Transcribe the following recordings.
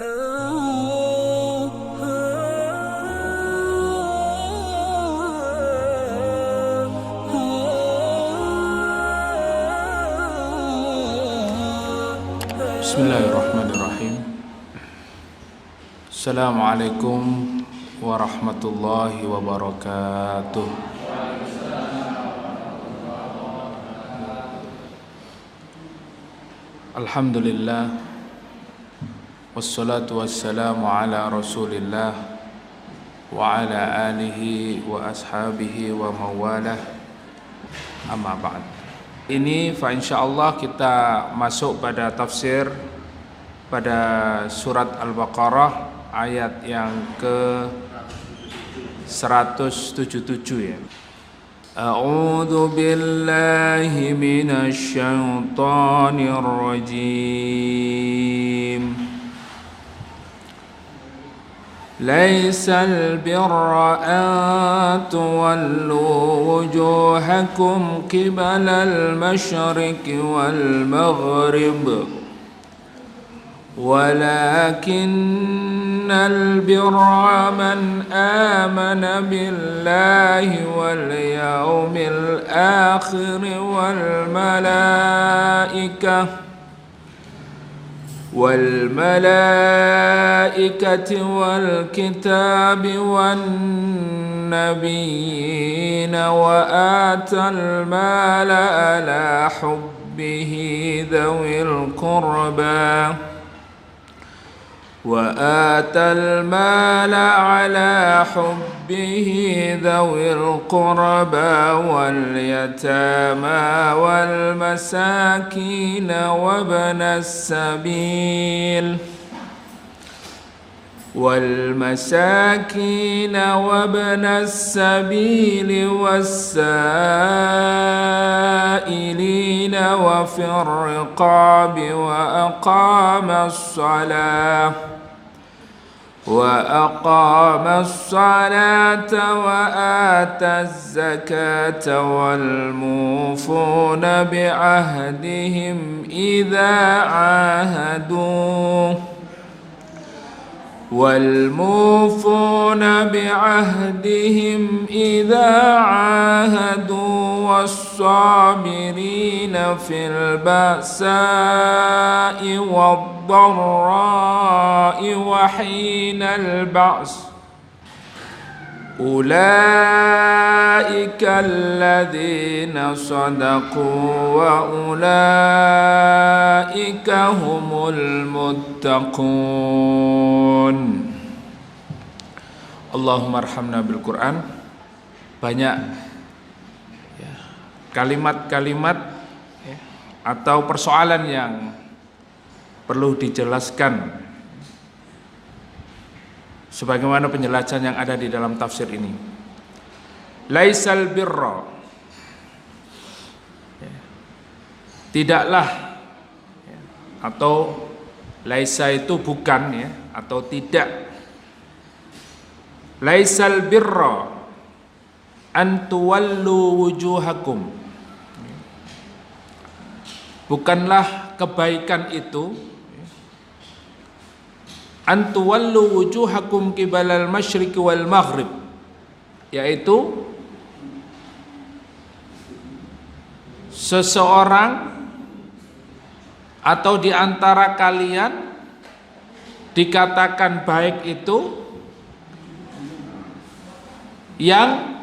Bismillahirrahmanirrahim. Assalamualaikum warahmatullahi wabarakatuh. Alhamdulillah, wassalatu wassalamu ala rasulillah wa ala alihi wa ashabihi wa mawalah, amma ba'd. Ini fa insyaallah kita masuk pada tafsir pada surat Al-Baqarah ayat yang ke 177 ya. A'udzu billahi minasy syaithanir rajim. Laisal birra an tuwallu wujuhakum qibalal masyriqi wal maghrib walakinnal birra man amana billahi wal yawmil akhir wal malaikati wal kitabi wan nabiyina wa atal mala ala hubbihi dhawil qurba وآتى المال على حبه ذوي القربى واليتامى والمساكين وابن السبيل والسائلين وفي الرقاب وأقام الصلاة وآتى الزكاة والموفون بعهدهم إذا عاهدوا والصابرين في البأساء والضراء وحين البأس أولئك الذين صدقوا وأولئك هم المتقون. Allahumma arhamna bil Quran. Banyak kalimat-kalimat atau persoalan yang perlu dijelaskan sebagaimana penjelasan yang ada di dalam tafsir ini. Laisal birra, tidaklah, atau laisa itu bukan ya, atau tidak. Laisal birra an tuwallu wujuhakum, bukanlah kebaikan itu an tuwallu wujuhakum qibalal masyriqi wal maghrib, yaitu seseorang atau di antara kalian dikatakan baik itu yang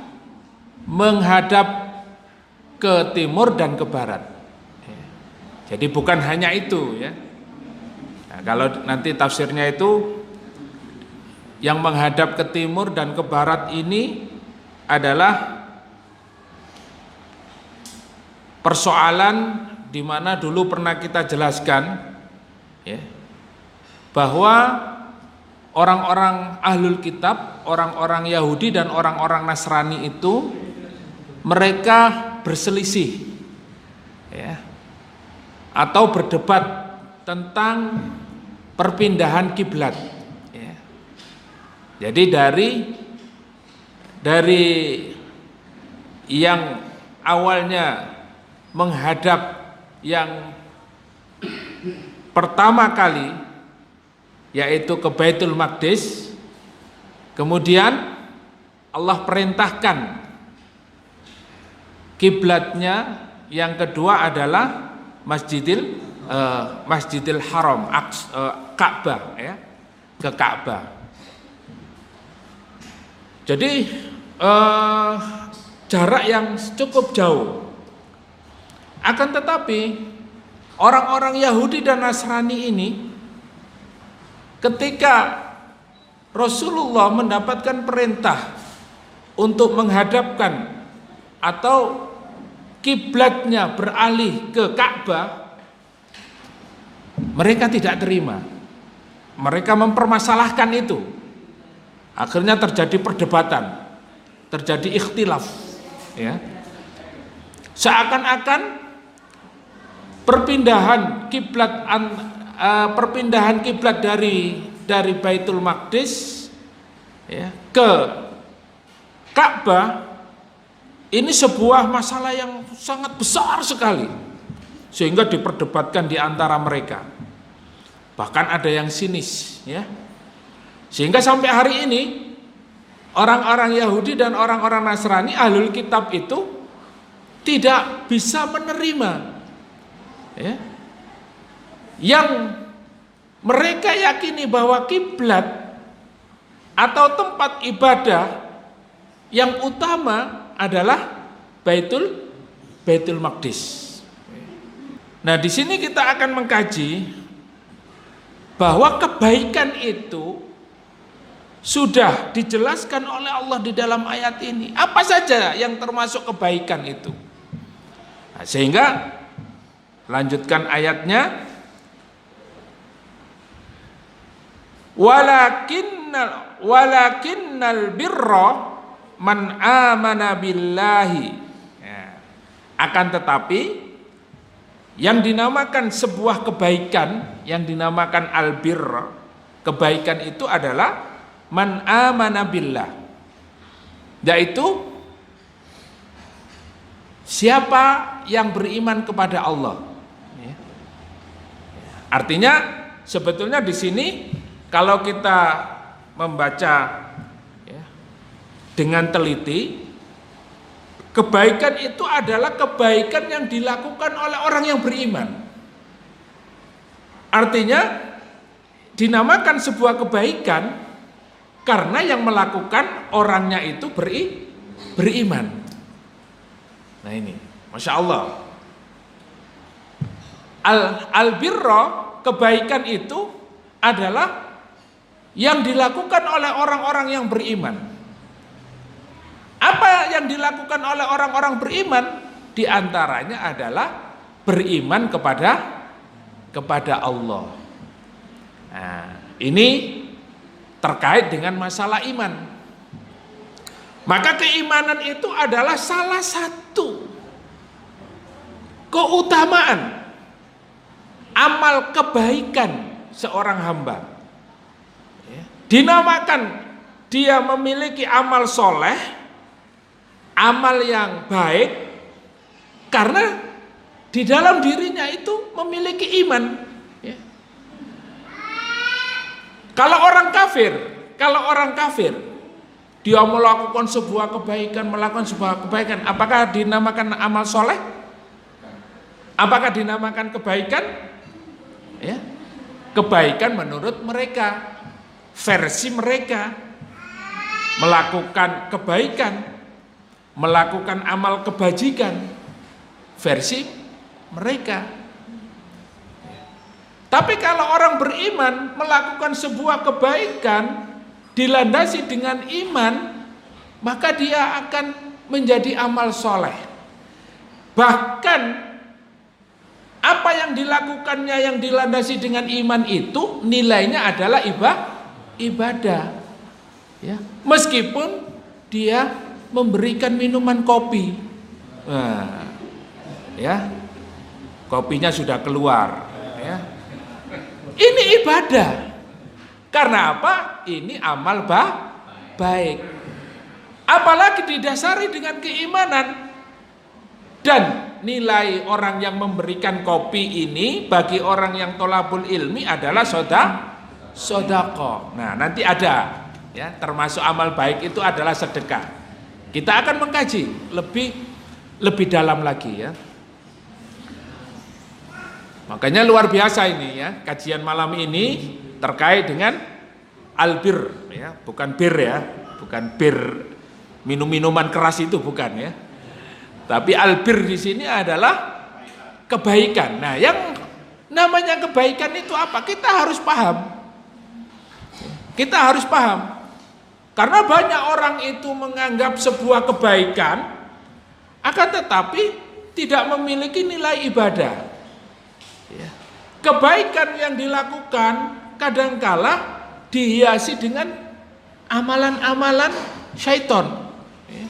menghadap ke timur dan ke barat. Jadi bukan hanya itu ya. Nah, kalau nanti tafsirnya itu yang menghadap ke timur dan ke barat ini adalah persoalan di mana dulu pernah kita jelaskan ya, bahwa orang-orang ahlul kitab, orang-orang Yahudi dan orang-orang Nasrani itu mereka berselisih ya, atau berdebat tentang perpindahan kiblat ya. Jadi dari yang awalnya menghadap yang pertama kali yaitu ke Baitul Maqdis. Kemudian Allah perintahkan kiblatnya yang kedua adalah Masjidil Haram, Ka'bah, ya, ke Ka'bah. Jadi jarak yang cukup jauh. Akan tetapi orang-orang Yahudi dan Nasrani ini ketika Rasulullah mendapatkan perintah untuk menghadapkan atau kiblatnya beralih ke Ka'bah, mereka tidak terima. Mereka mempermasalahkan itu. Akhirnya terjadi perdebatan, terjadi ikhtilaf, ya. Seakan-akan perpindahan kiblat dari Baitul Maqdis, ya, ke Ka'bah ini sebuah masalah yang sangat besar sekali, sehingga diperdebatkan di antara mereka. Bahkan ada yang sinis, ya. Sehingga sampai hari ini orang-orang Yahudi dan orang-orang Nasrani ahlul kitab itu tidak bisa menerima, ya, yang mereka yakini bahwa kiblat atau tempat ibadah yang utama adalah Baitul Maqdis. Nah, di sini kita akan mengkaji bahwa kebaikan itu sudah dijelaskan oleh Allah di dalam ayat ini. Apa saja yang termasuk kebaikan itu? Nah, sehingga lanjutkan ayatnya, walakinnal birra man amana billahi. Ya. Akan tetapi yang dinamakan sebuah kebaikan, yang dinamakan albirra, kebaikan itu adalah man amana billah, yaitu siapa yang beriman kepada Allah. Ya. Artinya sebetulnya di sini kalau kita membaca, ya, dengan teliti, kebaikan itu adalah kebaikan yang dilakukan oleh orang yang beriman. Artinya dinamakan sebuah kebaikan karena yang melakukan orangnya itu beriman. Nah ini, Masya Allah. Al-birra, kebaikan itu adalah yang dilakukan oleh orang-orang yang beriman. Apa yang dilakukan oleh orang-orang beriman? Di antaranya adalah beriman kepada Allah. Nah, ini terkait dengan masalah iman. Maka keimanan itu adalah salah satu keutamaan amal kebaikan seorang hamba. Dinamakan dia memiliki amal soleh, amal yang baik, karena di dalam dirinya itu memiliki iman. Kalau orang kafir, dia melakukan sebuah kebaikan, apakah dinamakan amal soleh? Apakah dinamakan kebaikan? Ya, kebaikan menurut mereka, versi mereka, melakukan kebaikan, melakukan amal kebajikan, versi mereka. Tapi kalau orang beriman melakukan sebuah kebaikan dilandasi dengan iman, maka dia akan menjadi amal soleh. Bahkan apa yang dilakukannya yang dilandasi dengan iman itu nilainya adalah ibadah. Ya, meskipun dia memberikan minuman kopi, nah, ya, kopinya sudah keluar. Ya. Ini ibadah. Karena apa? Ini amal baik. Apalagi didasari dengan keimanan. Dan nilai orang yang memberikan kopi ini bagi orang yang tholabul ilmi adalah Sodako. Nah, nanti ada ya, termasuk amal baik itu adalah sedekah. Kita akan mengkaji lebih dalam lagi ya. Makanya luar biasa ini ya, kajian malam ini terkait dengan albir ya, bukan bir ya, bukan bir minum-minuman keras itu bukan ya. Tapi albir di sini adalah kebaikan. Nah, yang namanya kebaikan itu apa? Kita harus paham. Kita harus paham. Karena banyak orang itu menganggap sebuah kebaikan akan tetapi tidak memiliki nilai ibadah. Ya. Kebaikan yang dilakukan kadangkala dihiasi dengan amalan-amalan syaitan. Ya.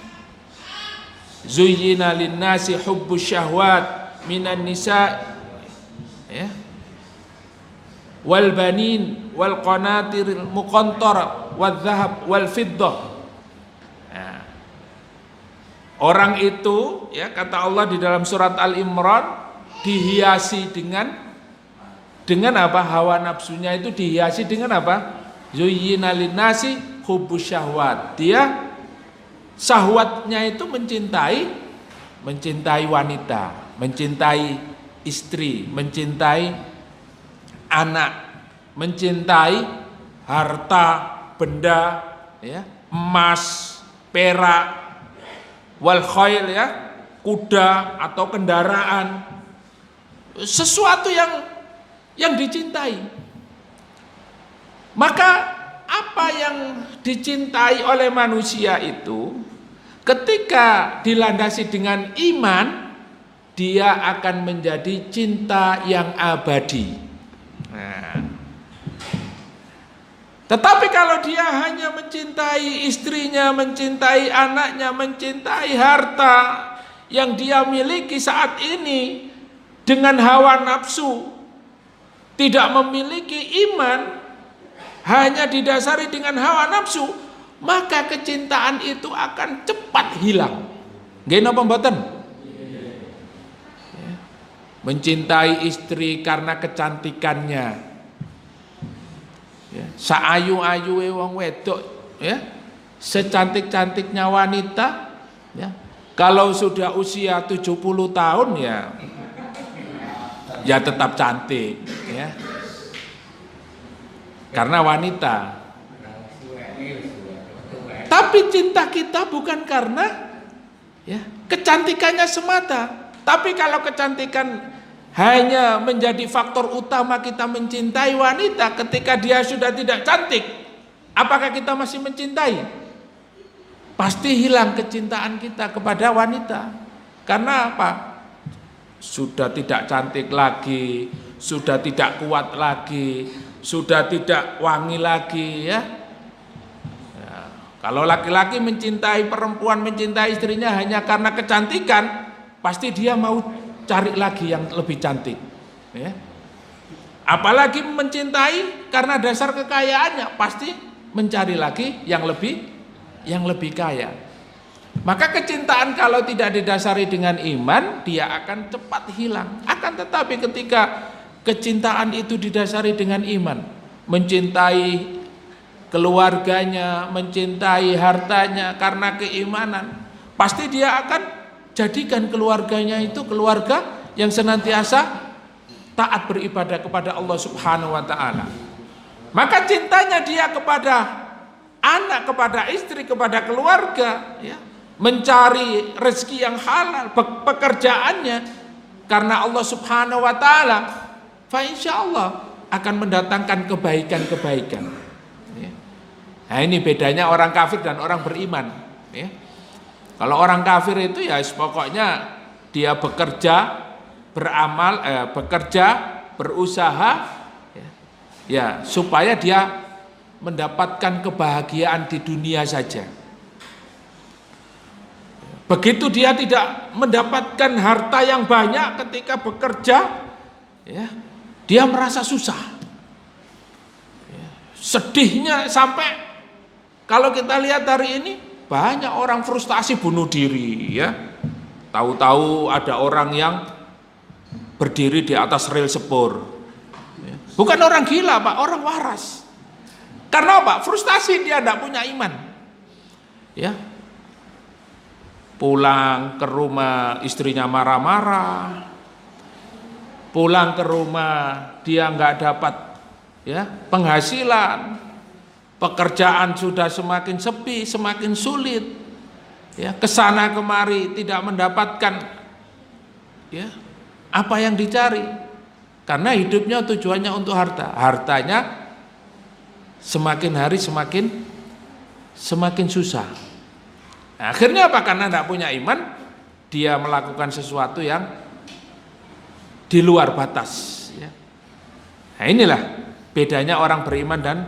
Zuyyina lin-nasi hubbus syahwat minan nisa, ya, wal banin wal qanatiril muqantarah wal dhahab wal fiddah. Nah, orang itu ya, kata Allah di dalam surat Al-Imran, dihiasi dengan apa? Hawa nafsunya itu dihiasi dengan apa? Zuyyina lin-nasi hubbus syahwat. Dia syahwatnya itu mencintai wanita, mencintai istri, mencintai anak, mencintai harta, benda, ya, emas, perak, wal khail ya, kuda atau kendaraan, sesuatu yang dicintai. Maka apa yang dicintai oleh manusia itu ketika dilandasi dengan iman, dia akan menjadi cinta yang abadi. Nah, tetapi kalau dia hanya mencintai istrinya, mencintai anaknya, mencintai harta yang dia miliki saat ini dengan hawa nafsu, tidak memiliki iman, hanya didasari dengan hawa nafsu, maka kecintaan itu akan cepat hilang. Nggih napa mboten? Mencintai istri karena kecantikannya, ya, saayu-ayuwe wong wedok, ya, secantik-cantiknya wanita, ya, kalau sudah usia 70 tahun ya tetap cantik, ya, karena wanita. Tapi cinta kita bukan karena ya kecantikannya semata. Tapi kalau kecantikan hanya menjadi faktor utama kita mencintai wanita, ketika dia sudah tidak cantik, apakah kita masih mencintai? Pasti hilang kecintaan kita kepada wanita. Karena apa? Sudah tidak cantik lagi, sudah tidak kuat lagi, sudah tidak wangi lagi, ya. Kalau laki-laki mencintai perempuan, mencintai istrinya hanya karena kecantikan, pasti dia mau cari lagi yang lebih cantik, ya. Apalagi mencintai karena dasar kekayaannya, pasti mencari lagi yang lebih kaya. Maka kecintaan kalau tidak didasari dengan iman, dia akan cepat hilang. Akan tetapi ketika kecintaan itu didasari dengan iman, mencintai keluarganya, mencintai hartanya karena keimanan, pasti dia akan jadikan keluarganya itu keluarga yang senantiasa taat beribadah kepada Allah Subhanahu wa taala. Maka cintanya dia kepada anak, kepada istri, kepada keluarga, ya, mencari rezeki yang halal, pekerjaannya karena Allah Subhanahu wa taala, fa insyaallah akan mendatangkan kebaikan-kebaikan, ya. Nah, ini bedanya orang kafir dan orang beriman, ya. Kalau orang kafir itu ya pokoknya dia bekerja, beramal, berusaha, ya supaya dia mendapatkan kebahagiaan di dunia saja. Begitu dia tidak mendapatkan harta yang banyak ketika bekerja, ya, dia merasa susah. Sedihnya sampai kalau kita lihat hari ini banyak orang frustasi bunuh diri, ya. Tahu-tahu ada orang yang berdiri di atas rel sepur. Bukan orang gila, Pak, orang waras. Karena apa? Frustasi, dia tidak punya iman. Ya. Pulang ke rumah istrinya marah-marah. Pulang ke rumah dia nggak dapat ya penghasilan. Pekerjaan sudah semakin sepi, semakin sulit. Ya, kesana kemari tidak mendapatkan ya apa yang dicari. Karena hidupnya tujuannya untuk harta. Hartanya semakin hari semakin susah. Nah, akhirnya apa? Karena tidak punya iman, dia melakukan sesuatu yang di luar batas. Ya. Nah, inilah bedanya orang beriman dan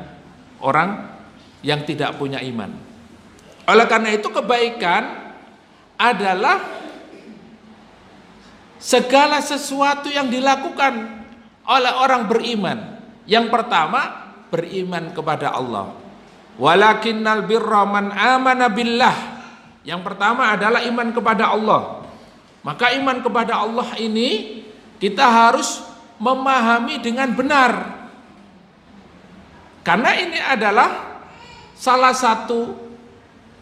orang yang tidak punya iman. Oleh karena itu kebaikan adalah segala sesuatu yang dilakukan oleh orang beriman. Yang pertama, beriman kepada Allah. Walakinnal birra man amana billah. Yang pertama adalah iman kepada Allah. Maka iman kepada Allah ini kita harus memahami dengan benar. Karena ini adalah salah satu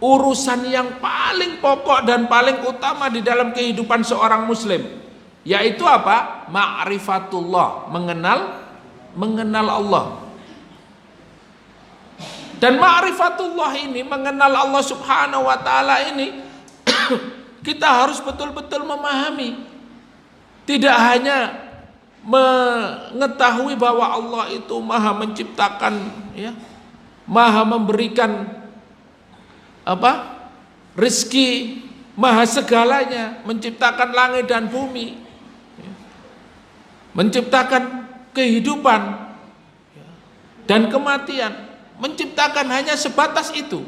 urusan yang paling pokok dan paling utama di dalam kehidupan seorang muslim. Yaitu apa? Ma'rifatullah, mengenal Allah. Dan ma'rifatullah ini, mengenal Allah subhanahu wa ta'ala ini kita harus betul-betul memahami. Tidak hanya mengetahui bahwa Allah itu maha menciptakan ya, maha memberikan rezeki, maha segalanya, menciptakan langit dan bumi ya, menciptakan kehidupan ya, dan kematian. Menciptakan hanya sebatas itu.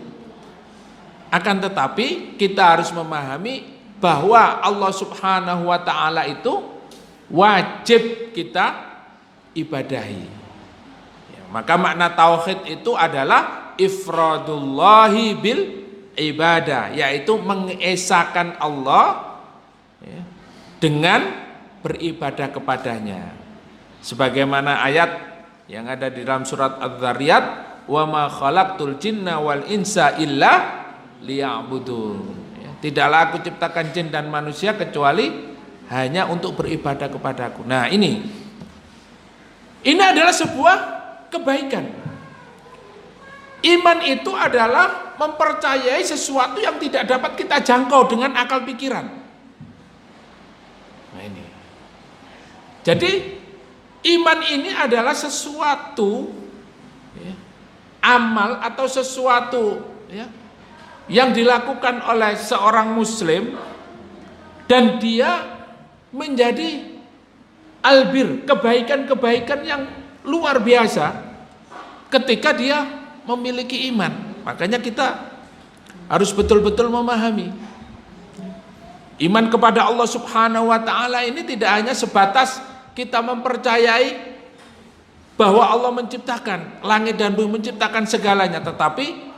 Akan tetapi kita harus memahami bahwa Allah subhanahu wa ta'ala itu wajib kita ibadahi ya, maka makna tauhid itu adalah ifradullahi bil ibadah, yaitu mengesahkan Allah ya, dengan beribadah kepadanya. Sebagaimana ayat yang ada di dalam surat Az-Zariyat, wa ma khalaqtul jinna wal insa illa liya'budun. Tidaklah aku ciptakan jin dan manusia kecuali hanya untuk beribadah kepadaku. Nah, ini adalah sebuah kebaikan. Iman itu adalah mempercayai sesuatu yang tidak dapat kita jangkau dengan akal pikiran. Nah, ini. Jadi iman ini adalah sesuatu ya, amal atau sesuatu ya, yang dilakukan oleh seorang muslim dan dia menjadi albir, kebaikan-kebaikan yang luar biasa ketika dia memiliki iman. Makanya kita harus betul-betul memahami iman kepada Allah subhanahu wa ta'ala ini tidak hanya sebatas kita mempercayai bahwa Allah menciptakan langit dan bumi, menciptakan segalanya, tetapi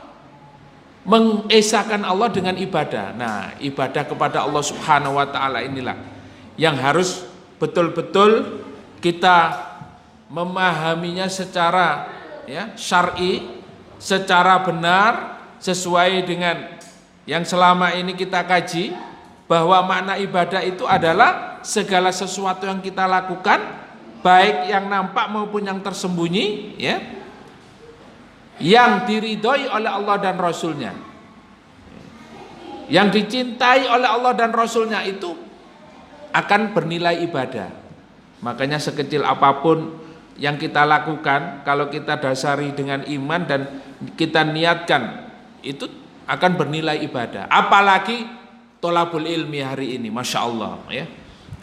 mengesahkan Allah dengan ibadah. Nah, ibadah kepada Allah subhanahu wa ta'ala inilah yang harus betul-betul kita memahaminya secara ya, syar'i, secara benar, sesuai dengan yang selama ini kita kaji, bahwa makna ibadah itu adalah segala sesuatu yang kita lakukan, baik yang nampak maupun yang tersembunyi ya, yang diridhoi oleh Allah dan Rasulnya, yang dicintai oleh Allah dan Rasulnya, itu akan bernilai ibadah. Makanya sekecil apapun yang kita lakukan, kalau kita dasari dengan iman dan kita niatkan, itu akan bernilai ibadah. Apalagi tolabul ilmi hari ini, Masya Allah ya.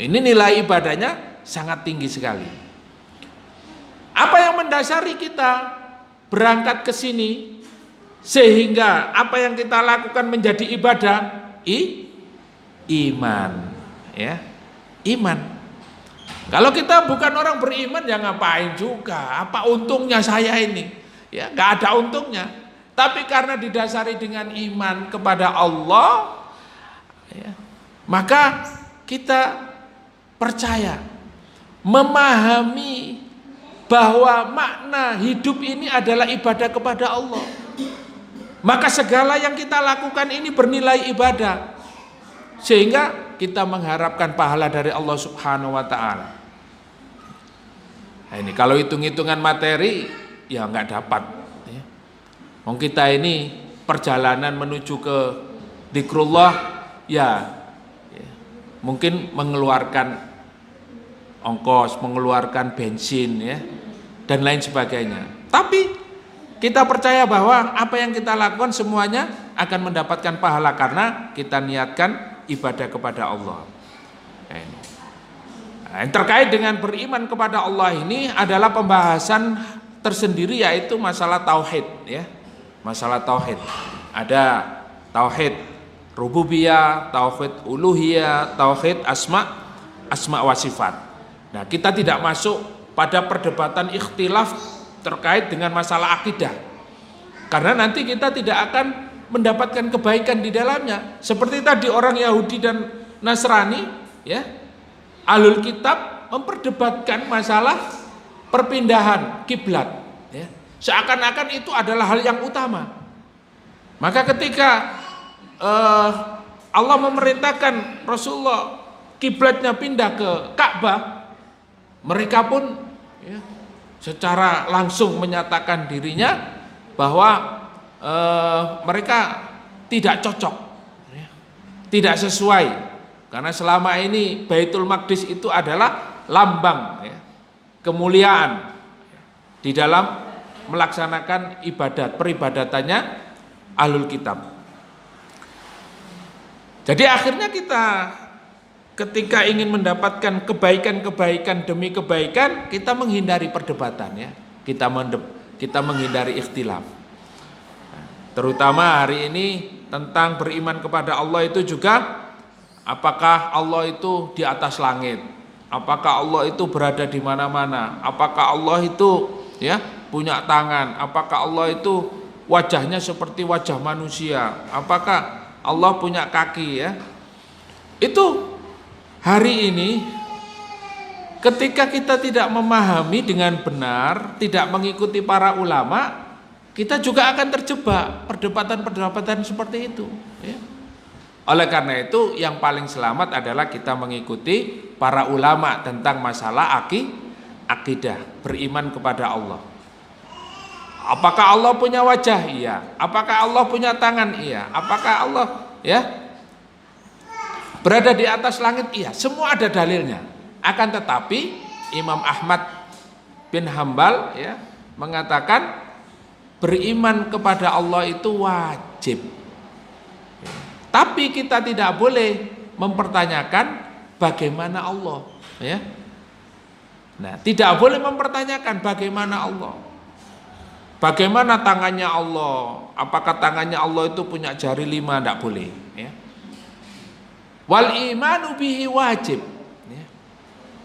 Ini nilai ibadahnya sangat tinggi sekali. Apa yang mendasari kita berangkat ke sini sehingga apa yang kita lakukan menjadi ibadah? Iman ya. Iman. Kalau kita bukan orang beriman, ya ngapain juga? Apa untungnya saya ini? Ya, nggak ada untungnya. Tapi karena didasari dengan iman kepada Allah ya, maka kita percaya, memahami bahwa makna hidup ini adalah ibadah kepada Allah, maka segala yang kita lakukan ini bernilai ibadah, sehingga kita mengharapkan pahala dari Allah Subhanahu wa ta'ala. Nah, ini kalau hitung-hitungan materi ya nggak dapat ya. Kita ini perjalanan menuju ke dzikrullah ya mungkin mengeluarkan ongkos, mengeluarkan bensin ya dan lain sebagainya. Tapi kita percaya bahwa apa yang kita lakukan semuanya akan mendapatkan pahala karena kita niatkan ibadah kepada Allah. Nah, yang terkait dengan beriman kepada Allah ini adalah pembahasan tersendiri, yaitu masalah tauhid ya. Masalah tauhid. Ada tauhid rububiyah, tauhid uluhiyah, tauhid asma wa sifat. Nah, kita tidak masuk pada perdebatan ikhtilaf terkait dengan masalah akidah, karena nanti kita tidak akan mendapatkan kebaikan di dalamnya. Seperti tadi orang Yahudi dan Nasrani ya, Ahlul Kitab memperdebatkan masalah perpindahan kiblat ya, seakan-akan itu adalah hal yang utama. Maka ketika Allah memerintahkan Rasulullah kiblatnya pindah ke Ka'bah, mereka pun ya, secara langsung menyatakan dirinya bahwa mereka tidak cocok ya, tidak sesuai, karena selama ini Baitul Maqdis itu adalah lambang ya, kemuliaan di dalam melaksanakan ibadat peribadatannya Ahlul Kitab. Jadi akhirnya kita ketika ingin mendapatkan kebaikan-kebaikan demi kebaikan, kita menghindari perdebatan ya. Kita menghindari ikhtilaf. Terutama hari ini tentang beriman kepada Allah itu juga, apakah Allah itu di atas langit? Apakah Allah itu berada di mana-mana? Apakah Allah itu ya punya tangan? Apakah Allah itu wajahnya seperti wajah manusia? Apakah Allah punya kaki ya? Itu hari ini ketika kita tidak memahami dengan benar, tidak mengikuti para ulama, kita juga akan terjebak perdebatan-perdebatan seperti itu ya. Oleh karena itu yang paling selamat adalah kita mengikuti para ulama tentang masalah akidah, beriman kepada Allah. Apakah Allah punya wajah? Iya. Apakah Allah punya tangan? Iya. Apakah Allah ya berada di atas langit? Iya. Semua ada dalilnya. Akan tetapi Imam Ahmad bin Hambal ya mengatakan beriman kepada Allah itu wajib. Tapi kita tidak boleh mempertanyakan bagaimana Allah ya. Nah, tidak boleh mempertanyakan bagaimana Allah. Bagaimana tangannya Allah? Apakah tangannya Allah itu punya jari 5? Tidak boleh ya. Wal imanu bihi wajib ya.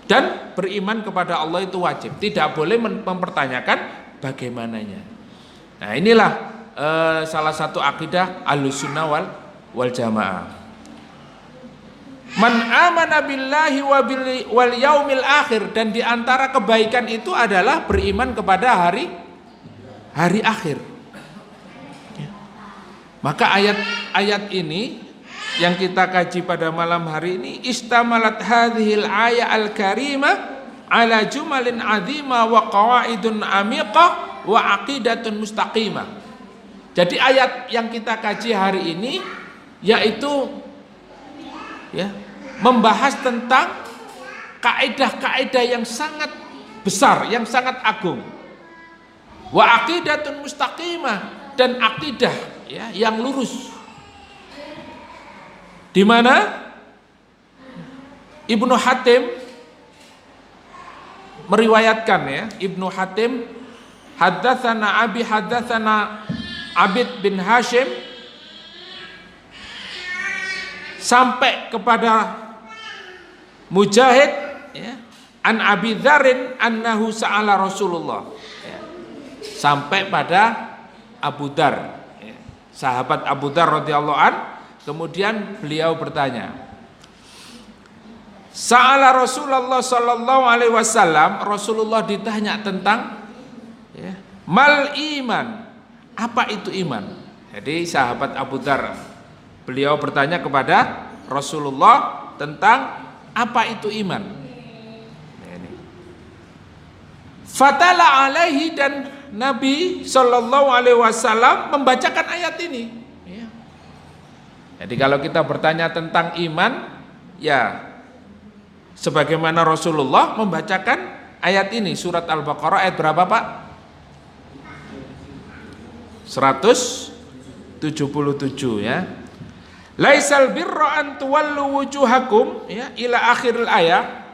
Dan beriman kepada Allah itu wajib. Tidak boleh mempertanyakan bagaimananya. Nah, inilah salah satu akidah Ahlussunnah wal Jamaah. Man amana billahi wal yaumil akhir, dan diantara kebaikan itu adalah beriman kepada hari akhir. Maka ayat-ayat ini yang kita kaji pada malam hari ini istamalat hadhil ayat al-karimah ala jumalin azimah wa qawaidun amiqah wa aqidatun mustaqimah. Jadi ayat yang kita kaji hari ini yaitu ya membahas tentang kaidah-kaidah yang sangat besar, yang sangat agung. Wa aqidatun mustaqimah, dan akidah ya yang lurus. Di mana Ibnu Hatim meriwayatkan ya, Ibnu Hatim haddatsana Abi haddatsana Abid bin Hashim sampai kepada Mujahid ya, an Abi Dzarrin annahu sa'ala Rasulullah ya, sampai pada Abu Dzar ya, sahabat Abu Dzar radhiyallahu an, kemudian beliau bertanya, Sa'ala Rasulullah sallallahu alaihi wasallam, Rasulullah ditanya tentang ya, mal iman. Apa itu iman? Jadi sahabat Abu Dzar, beliau bertanya kepada Rasulullah tentang apa itu iman. Fatala alaihi, dan Nabi sallallahu alaihi wasallam membacakan ayat ini. Ya. Jadi kalau kita bertanya tentang iman, ya sebagaimana Rasulullah membacakan ayat ini, surat Al-Baqarah ayat berapa Pak? 177 ya. Laisal birra an tuwallu wujuhakum ya ila akhiril ayat.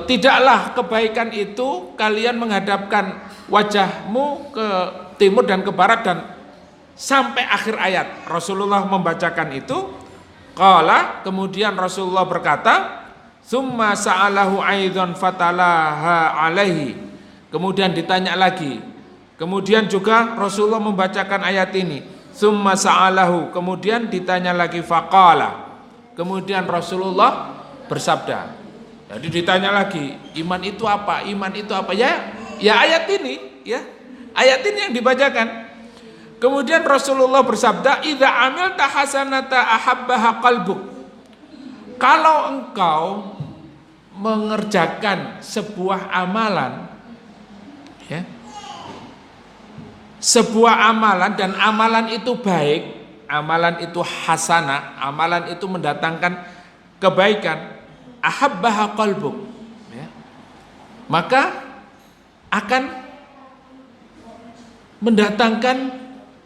Tidaklah kebaikan itu kalian menghadapkan wajahmu ke timur dan ke barat, dan sampai akhir ayat Rasulullah membacakan itu. Qala, kemudian Rasulullah berkata, summa sa'alahu aidan fatalaha alaihi. Kemudian ditanya lagi. Kemudian juga Rasulullah membacakan ayat ini. Summa sa'alahu, kemudian ditanya lagi, faqala. Kemudian Rasulullah bersabda. Jadi ditanya lagi, iman itu apa? Iman itu apa? Ya ayat ini, ya. Ayat ini yang dibacakan. Kemudian Rasulullah bersabda, idza amilta hasanata ahabbaha qalbuk. Kalau engkau mengerjakan sebuah amalan, ya, sebuah amalan, dan amalan itu baik, amalan itu hasanah, amalan itu mendatangkan kebaikan, ahabbaha qalbuk, ya, maka akan mendatangkan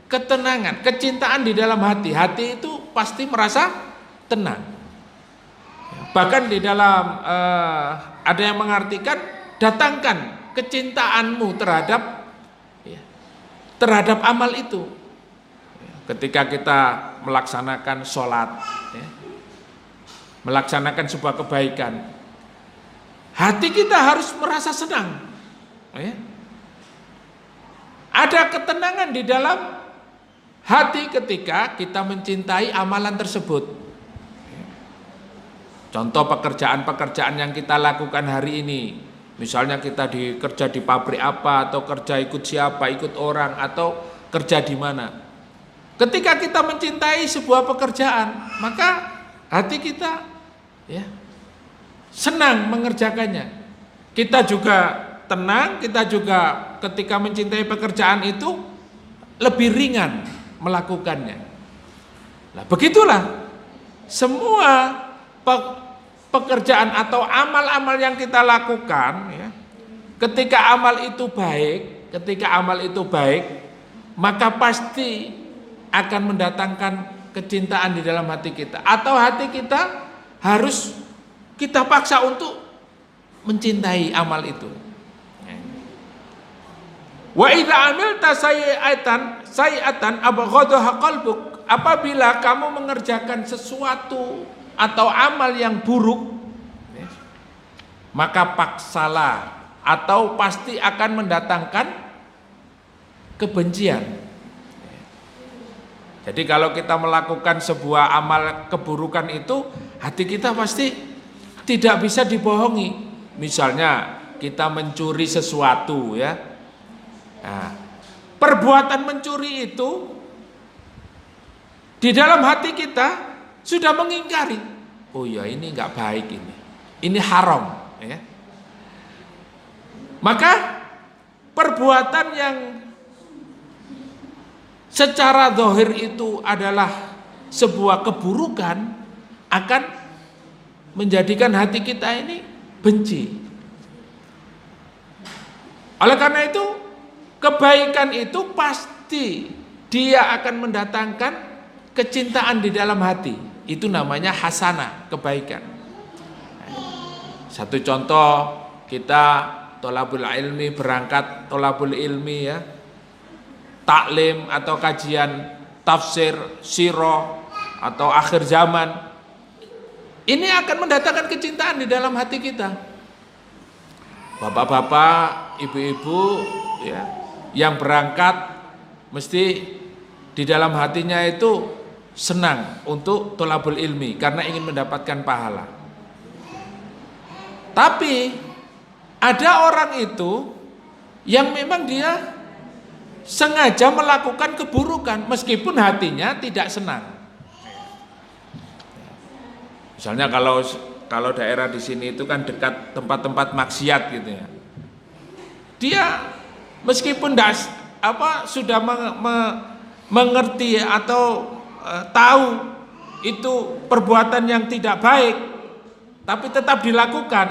ketenangan, kecintaan di dalam hati. Hati itu pasti merasa tenang. Bahkan di dalam ada yang mengartikan, datangkan kecintaanmu terhadap amal itu. Ketika kita melaksanakan sholat, ya, melaksanakan sebuah kebaikan, hati kita harus merasa senang. Ya. Ada ketenangan di dalam hati ketika kita mencintai amalan tersebut. Contoh pekerjaan-pekerjaan yang kita lakukan hari ini, misalnya kita kerja di pabrik apa, atau kerja ikut siapa, ikut orang, atau kerja di mana. Ketika kita mencintai sebuah pekerjaan, maka hati kita ya senang mengerjakannya. Kita juga tenang, kita juga ketika mencintai pekerjaan itu lebih ringan melakukannya. Nah, begitulah semua pekerjaan atau amal-amal yang kita lakukan, ya, ketika amal itu baik, maka pasti akan mendatangkan kecintaan di dalam hati kita, atau hati kita harus kita paksa untuk mencintai amal itu. Wa idza amilta sayi'atan abghadaha qalbuk. Apabila kamu mengerjakan sesuatu atau amal yang buruk, maka paksalah, atau pasti akan mendatangkan kebencian. Jadi kalau kita melakukan sebuah amal keburukan itu, hati kita pasti tidak bisa dibohongi. Misalnya kita mencuri sesuatu, ya. Nah, perbuatan mencuri itu di dalam hati kita sudah mengingkari. Oh ya, ini nggak baik, ini haram, ya. Maka perbuatan yang secara zahir itu adalah sebuah keburukan akan menjadikan hati kita ini benci. Oleh karena itu, kebaikan itu pasti dia akan mendatangkan kecintaan di dalam hati. Itu namanya hasanah, kebaikan. Satu contoh, kita tolabul ilmi, berangkat tolabul ilmi, ya, taklim atau kajian tafsir, sirah atau akhir zaman, ini akan mendatangkan kecintaan di dalam hati kita. Bapak-bapak, ibu-ibu, ya, yang berangkat mesti di dalam hatinya itu senang untuk tolabul ilmi karena ingin mendapatkan pahala. Tapi ada orang itu yang memang dia sengaja melakukan keburukan meskipun hatinya tidak senang. Misalnya kalau daerah di sini itu kan dekat tempat-tempat maksiat gitu ya. Dia meskipun sudah mengerti atau tahu itu perbuatan yang tidak baik, tapi tetap dilakukan,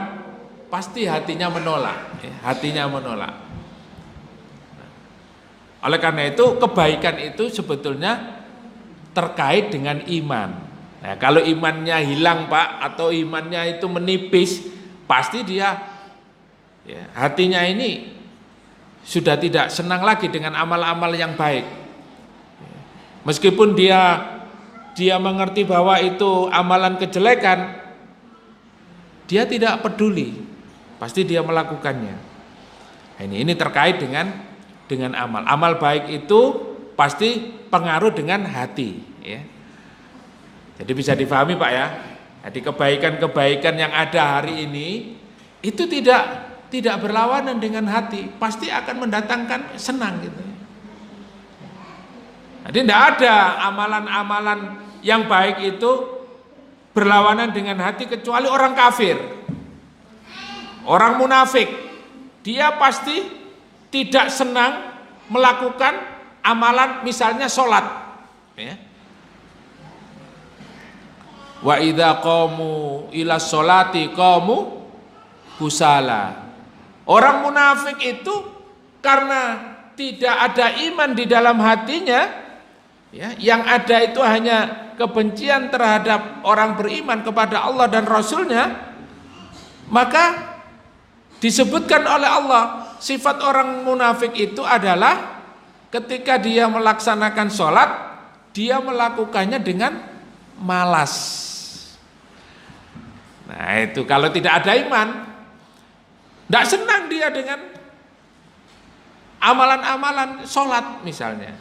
pasti hatinya menolak. Hatinya menolak. Oleh karena itu kebaikan itu sebetulnya terkait dengan iman. Nah, kalau imannya hilang Pak, atau imannya itu menipis, pasti dia hatinya ini sudah tidak senang lagi dengan amal-amal yang baik. Meskipun dia mengerti bahwa itu amalan kejelekan, dia tidak peduli, pasti dia melakukannya. Ini terkait dengan amal. Amal baik itu pasti pengaruh dengan hati, ya. Jadi bisa difahami Pak ya. Jadi kebaikan-kebaikan yang ada hari ini itu tidak berlawanan dengan hati, pasti akan mendatangkan senang gitu. Jadi tidak ada amalan-amalan yang baik itu berlawanan dengan hati kecuali orang kafir, orang munafik. Dia pasti tidak senang melakukan amalan misalnya sholat. Ya. Wa idza qamu ila sholati qamu kusala. Orang munafik itu karena tidak ada iman di dalam hatinya, ya, yang ada itu hanya kebencian terhadap orang beriman kepada Allah dan Rasulnya, maka disebutkan oleh Allah sifat orang munafik itu adalah ketika dia melaksanakan sholat, dia melakukannya dengan malas. Nah itu kalau tidak ada iman, tidak senang dia dengan amalan-amalan sholat misalnya.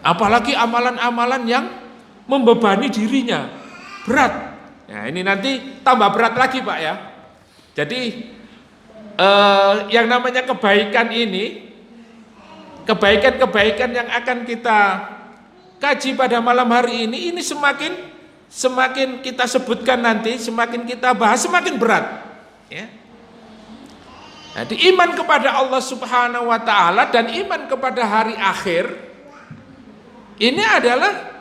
Apalagi amalan-amalan yang membebani dirinya, berat. Nah ini nanti tambah berat lagi Pak ya. Jadi yang namanya kebaikan ini, kebaikan-kebaikan yang akan kita kaji pada malam hari ini semakin kita sebutkan nanti, semakin kita bahas, semakin berat. Ya. Jadi iman kepada Allah Subhanahu Wa Taala dan iman kepada hari akhir ini adalah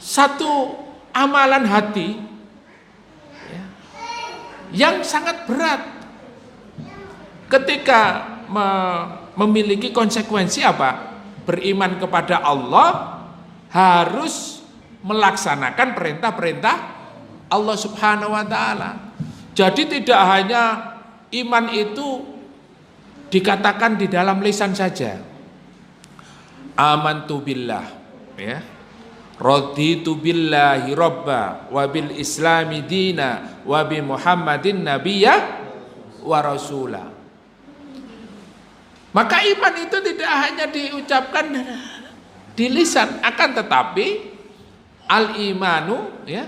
satu amalan hati ya, yang sangat berat ketika memiliki konsekuensi apa? Beriman kepada Allah harus melaksanakan perintah-perintah Allah Subhanahu Wa Taala. Jadi tidak hanya iman itu dikatakan di dalam lisan saja. Amantu billah, ya. Raditu billahi robba wa bil islami dina wa bi Muhammadin nabiyya wa rasula. Maka iman itu tidak hanya diucapkan di lisan, akan tetapi al-imanu, ya.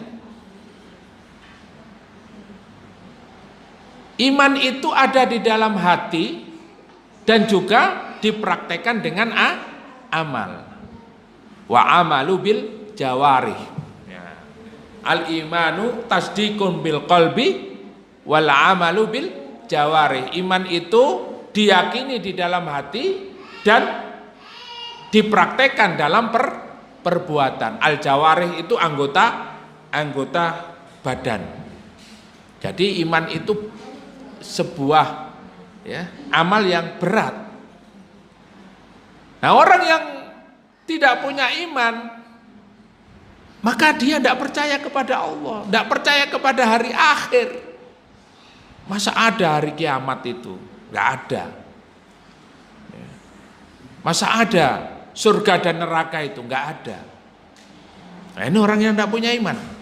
Iman itu ada di dalam hati dan juga dipraktekkan dengan amal. Wa amalu bil jawarih. Ya. Al-imanu tasdiqun bil qalbi wal amalu bil jawarih. Iman itu diyakini di dalam hati dan dipraktekkan dalam perbuatan. Al-jawarih itu anggota badan. Jadi iman itu sebuah ya, amal yang berat. Nah, orang yang tidak punya iman, maka dia tidak percaya kepada Allah, tidak percaya kepada hari akhir. Masa ada hari kiamat itu? Tidak ada. Masa ada surga dan neraka itu? Tidak ada. Nah, ini orang yang tidak punya iman.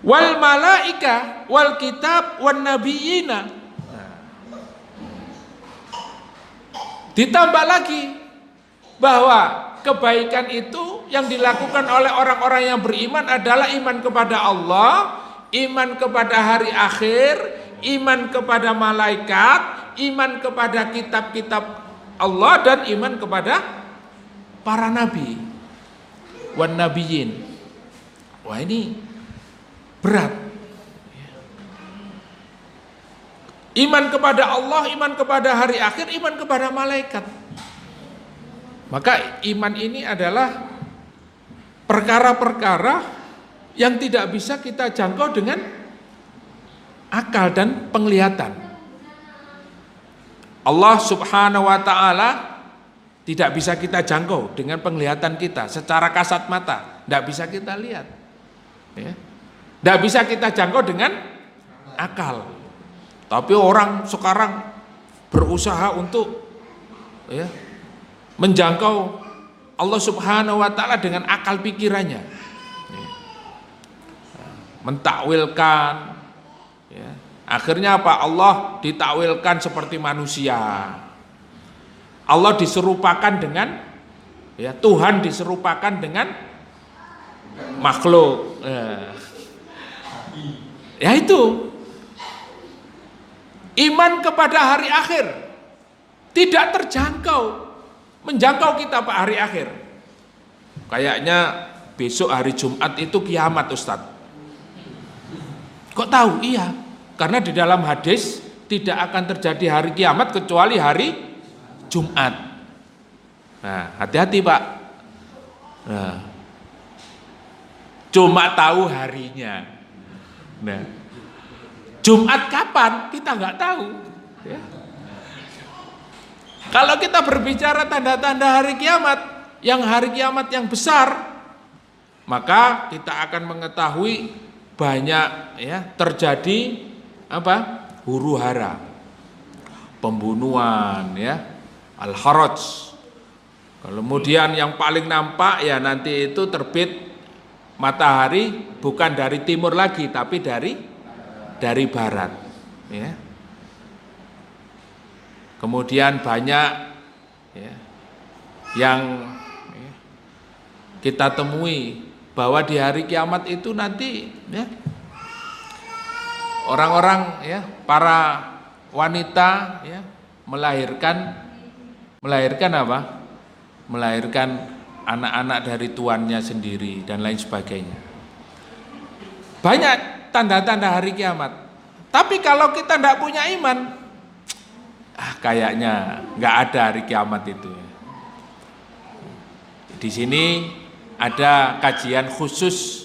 Wal malaika wal kitab wan nabiyina. Ditambah lagi bahwa kebaikan itu yang dilakukan oleh orang-orang yang beriman adalah iman kepada Allah, iman kepada hari akhir, iman kepada malaikat, iman kepada kitab-kitab Allah, dan iman kepada para nabi wan nabiyyin. Wah, ini berat. Iman kepada Allah, iman kepada hari akhir, iman kepada malaikat. Maka iman ini adalah perkara-perkara yang tidak bisa kita jangkau dengan akal dan penglihatan. Allah Subhanahu wa ta'ala tidak bisa kita jangkau dengan penglihatan kita secara kasat mata, tidak bisa kita lihat, ya. Tidak bisa kita jangkau dengan akal. Tapi orang sekarang berusaha untuk, ya, menjangkau Allah Subhanahu wa ta'ala dengan akal pikirannya, mentakwilkan, ya. Akhirnya apa? Allah ditakwilkan seperti manusia, Allah diserupakan dengan, ya, Tuhan diserupakan dengan makhluk, ya itu iman kepada hari akhir tidak terjangkau. Menjangkau kita Pak hari akhir. Kayaknya besok hari Jumat itu kiamat, Ustadz. Kok tahu? Iya, karena di dalam hadis tidak akan terjadi hari kiamat kecuali hari Jumat. Nah, hati-hati Pak. Nah, cuma tahu harinya. Nah, Jumat kapan? Kita nggak tahu. Ya. Kalau kita berbicara tanda-tanda hari kiamat yang besar, maka kita akan mengetahui banyak, ya, terjadi apa? Huru-hara, pembunuhan, ya, al-haraj. Kemudian yang paling nampak, ya, nanti itu terbit matahari bukan dari timur lagi tapi dari barat, ya. Kemudian banyak, ya, yang, ya, kita temui bahwa di hari kiamat itu nanti, ya, orang-orang, ya, para wanita, ya, melahirkan apa? Melahirkan anak-anak dari tuannya sendiri dan lain sebagainya. Banyak tanda-tanda hari kiamat. Tapi kalau kita tidak punya iman, kayaknya nggak ada hari kiamat itu. Di sini ada kajian khusus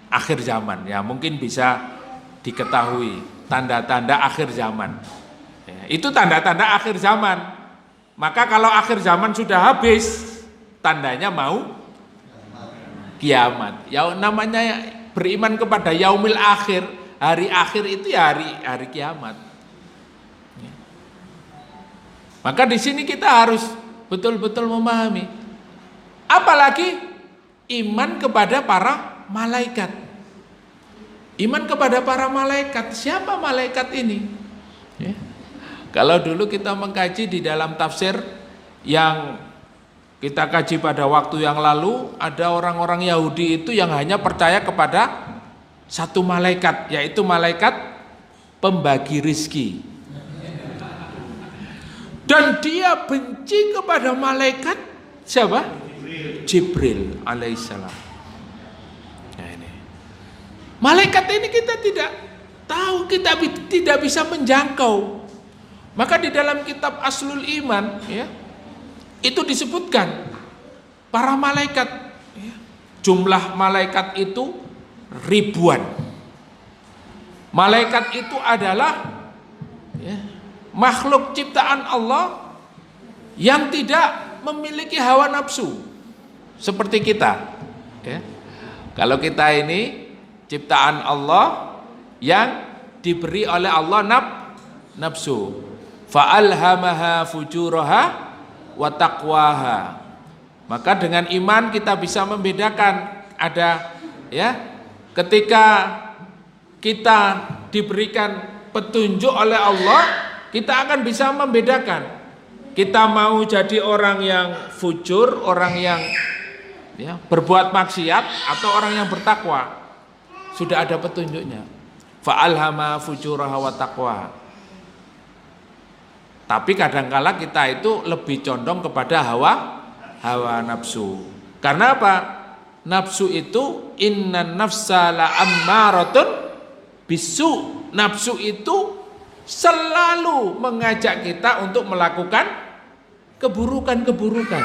akhir zaman, ya, mungkin bisa diketahui tanda-tanda akhir zaman. Ya, itu tanda-tanda akhir zaman. Maka kalau akhir zaman sudah habis, tandanya mau kiamat. Ya, namanya beriman kepada yaumil akhir, hari akhir itu ya hari kiamat. Maka di sini kita harus betul-betul memahami. Apalagi iman kepada para malaikat. Iman kepada para malaikat. Siapa malaikat ini? Ya. Kalau dulu kita mengkaji di dalam tafsir yang kita kaji pada waktu yang lalu, ada orang-orang Yahudi itu yang hanya percaya kepada satu malaikat, yaitu malaikat pembagi rizki. Dan dia benci kepada malaikat siapa? Jibril alaihissalam. Nah, ini. Malaikat ini kita tidak tahu, kita tidak bisa menjangkau. Maka di dalam kitab Aslul Iman, ya, itu disebutkan para malaikat, ya, jumlah malaikat itu ribuan. Malaikat itu adalah, ya, makhluk ciptaan Allah yang tidak memiliki hawa nafsu seperti kita, ya. Kalau kita ini ciptaan Allah yang diberi oleh Allah nafsu, fa'alhamaha fujuraha wa taqwaha. Maka dengan iman kita bisa membedakan, ada, ya, ketika kita diberikan petunjuk oleh Allah, kita akan bisa membedakan. Kita mau jadi orang yang fujur, orang yang ya, berbuat maksiat atau orang yang bertakwa. Sudah ada petunjuknya. Fa'alhama fujuraha wa taqwa. Tapi kadangkala kita itu lebih condong kepada hawa nafsu. Karena apa? Nafsu itu innan nafsa la ammaratun bisu. Nafsu itu selalu mengajak kita untuk melakukan keburukan-keburukan.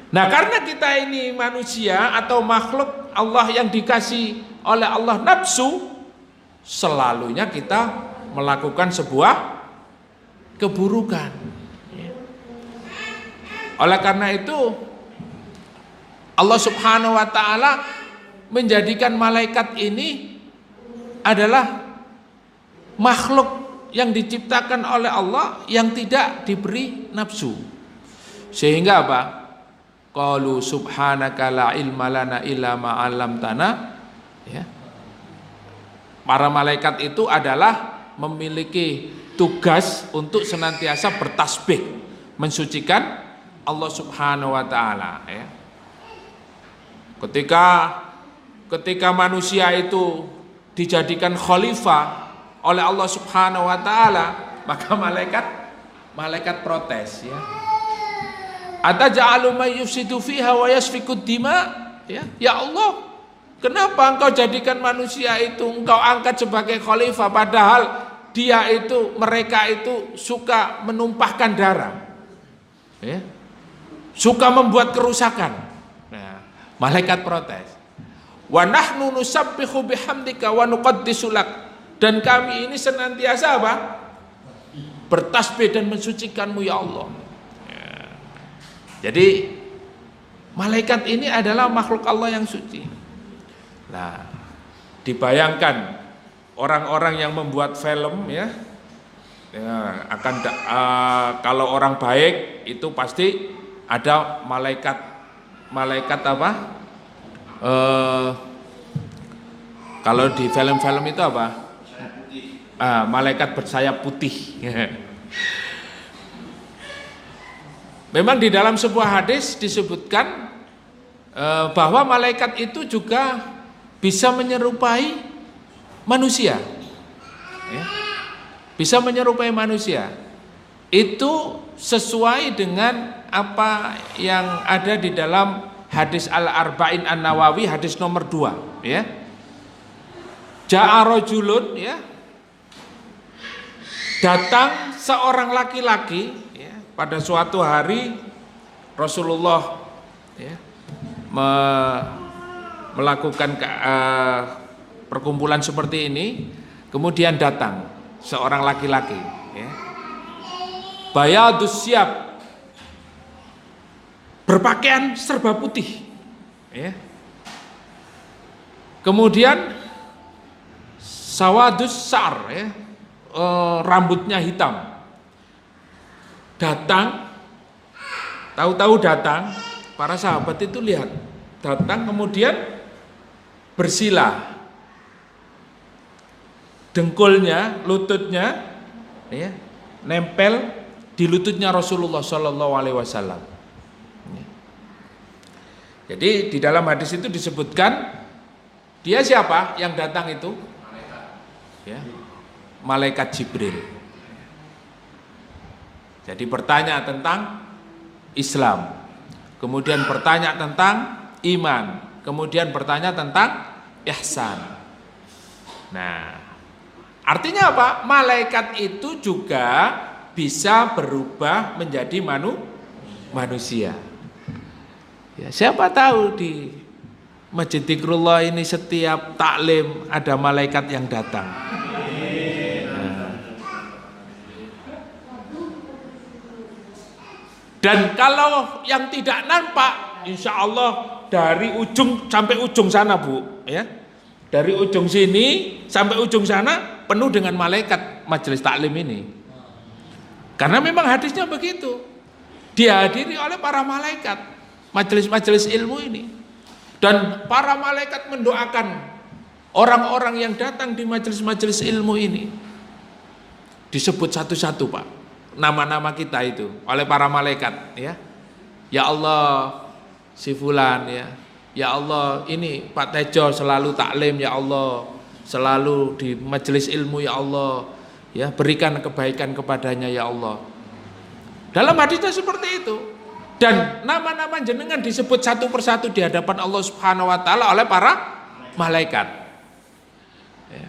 Nah, karena kita ini manusia atau makhluk Allah yang dikasih oleh Allah nafsu, selalunya kita melakukan sebuah keburukan. Oleh karena itu Allah Subhanahu wa taala menjadikan malaikat ini adalah makhluk yang diciptakan oleh Allah yang tidak diberi nafsu. Sehingga apa? Qalu subhanaka la ilma lana illa ma 'allamtana. Ya. Para malaikat itu adalah memiliki tugas untuk senantiasa bertasbih, mensucikan Allah Subhanahu wa taala, ya. Ketika manusia itu dijadikan khalifah oleh Allah Subhanahu wa taala, maka malaikat protes, ya. Ataj'alu may yufsidu fiha wa yasfikud dima, ya. Ya Allah, kenapa engkau jadikan manusia itu engkau angkat sebagai khalifah padahal mereka itu suka menumpahkan darah, ya, suka membuat kerusakan. Nah, malaikat protes. Wa nahnu nusabbihu bihamdika wa nuqaddisu lak. Dan kami ini senantiasa apa? Bertasbih dan mensucikanmu ya Allah. Ya. Jadi malaikat ini adalah makhluk Allah yang suci. Nah, dibayangkan orang-orang yang membuat film, ya, akan kalau orang baik itu pasti ada malaikat apa? Kalau di film-film itu apa? Malaikat bersayap putih. Memang di dalam sebuah hadis disebutkan bahwa malaikat itu juga bisa menyerupai manusia, ya. Bisa menyerupai manusia. Itu sesuai dengan apa yang ada di dalam hadis Al-Arba'in An-Nawawi, hadis nomor 2, ya. Ja'a rajulun, ya. Datang seorang laki-laki, ya, pada suatu hari Rasulullah, ya, melakukan perkumpulan seperti ini, kemudian datang seorang laki-laki, ya. Bayadus siap, berpakaian serba putih, ya. Kemudian sawadus sar, ya, rambutnya hitam. Datang, tahu-tahu datang, para sahabat itu lihat, datang kemudian bersila. Dengkulnya, lututnya, ya, nempel di lututnya Rasulullah Shallallahu Alaihi Wasallam. Jadi di dalam hadis itu disebutkan dia siapa yang datang itu? Ya, malaikat Jibril. Jadi bertanya tentang Islam, kemudian bertanya tentang iman, kemudian bertanya tentang ihsan. Nah, artinya apa? Malaikat itu juga bisa berubah menjadi manusia. Ya, siapa tahu di Masjid Dzikrullah ini setiap taklim ada malaikat yang datang. Nah. Dan kalau yang tidak nampak, insya Allah dari ujung sampai ujung sana, Bu, ya. Dari ujung sini sampai ujung sana penuh dengan malaikat majelis taklim ini. Karena memang hadisnya begitu. Dihadiri oleh para malaikat majelis-majelis ilmu ini. Dan para malaikat mendoakan orang-orang yang datang di majelis-majelis ilmu ini. Disebut satu-satu, Pak, nama-nama kita itu oleh para malaikat, ya. Ya Allah, si fulan ya. Ya Allah, ini Pak Tejo selalu taklim ya Allah, selalu di majelis ilmu ya Allah. Ya, berikan kebaikan kepadanya ya Allah. Dalam hadisnya seperti itu. Dan nama-nama jenengan disebut satu persatu di hadapan Allah Subhanahu wa taala oleh para malaikat. Ya.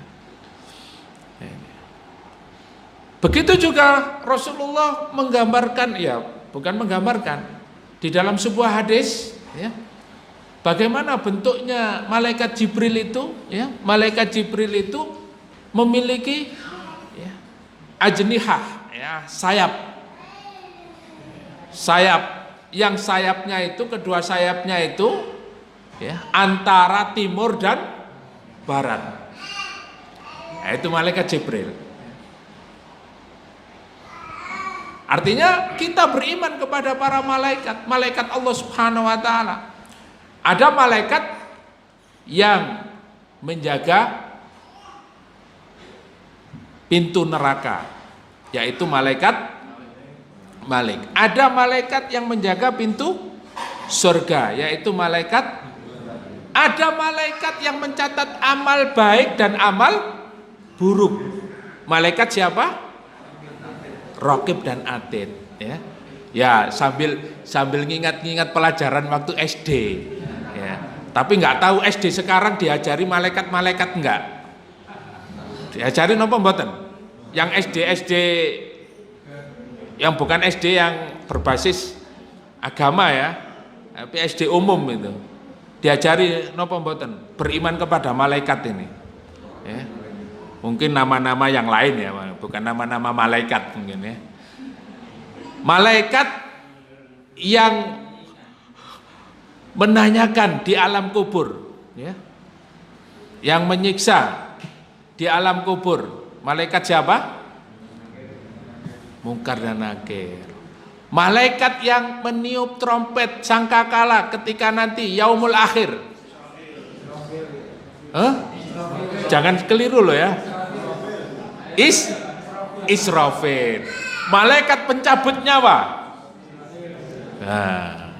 Begitu juga Rasulullah menggambarkan, ya bukan menggambarkan, di dalam sebuah hadis, ya, bagaimana bentuknya malaikat Jibril itu, ya, malaikat Jibril itu memiliki, ya, ajnihah, ya, sayap, yang sayapnya itu, kedua sayapnya itu, ya, antara timur dan barat. Nah, itu malaikat Jibril. Artinya kita beriman kepada para malaikat, malaikat Allah Subhanahu wa taala. Ada malaikat yang menjaga pintu neraka, yaitu malaikat Malik. Ada malaikat yang menjaga pintu surga, yaitu malaikat. Ada malaikat yang mencatat amal baik dan amal buruk. Malaikat siapa? Raqib dan Atid, ya. Ya, sambil ngingat-ngingat pelajaran waktu SD, ya. Tapi nggak tahu SD sekarang diajari malaikat-malaikat enggak? Diajari napa mboten? Yang SD yang bukan SD yang berbasis agama ya, tapi SD umum itu. Diajari napa mboten? Beriman kepada malaikat ini. Ya. Mungkin nama-nama yang lain ya, bukan nama-nama malaikat mungkin ya. Malaikat yang menanyakan di alam kubur, ya. Yang menyiksa di alam kubur. Malaikat siapa? Mungkar dan Nakir. Malaikat yang meniup trompet sangkakala ketika nanti yaumul akhir. Jangan keliru loh ya. Israfil. Malaikat pencabut nyawa. Nah,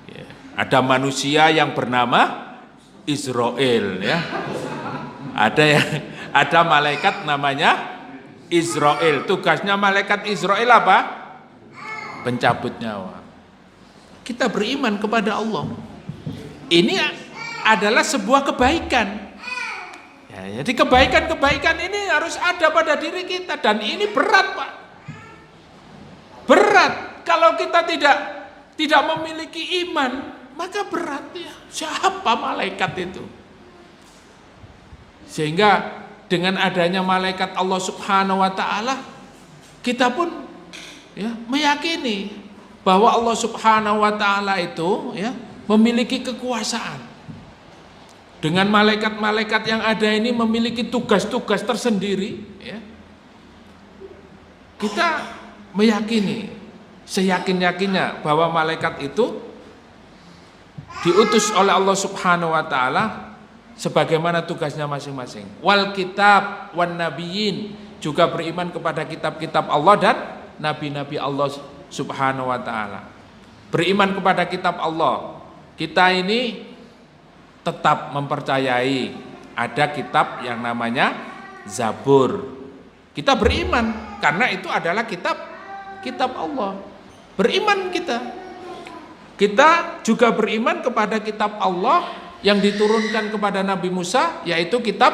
ya. Ada manusia yang bernama Israel ya. Ada malaikat namanya Israel. Tugasnya malaikat Israel apa? Pencabut nyawa. Kita beriman kepada Allah. Ini adalah sebuah kebaikan. Ya, jadi kebaikan-kebaikan ini harus ada pada diri kita. Dan ini berat, Pak. Berat. Kalau kita tidak memiliki iman, maka berat ya. Siapa malaikat itu? Sehingga dengan adanya malaikat Allah Subhanahu wa taala, kita pun ya meyakini bahwa Allah Subhanahu wa taala itu ya memiliki kekuasaan. Dengan malaikat-malaikat yang ada ini memiliki tugas-tugas tersendiri ya. Kita meyakini seyakin-yakinnya bahwa malaikat itu diutus oleh Allah Subhanahu wa taala sebagaimana tugasnya masing-masing. Wal kitab wan nabiyyin, juga beriman kepada kitab-kitab Allah dan nabi-nabi Allah Subhanahu wa taala. Beriman kepada kitab Allah. Kita ini tetap mempercayai ada kitab yang namanya Zabur. Kita beriman karena itu adalah kitab Allah. Beriman kita. Kita juga beriman kepada kitab Allah yang diturunkan kepada Nabi Musa, yaitu kitab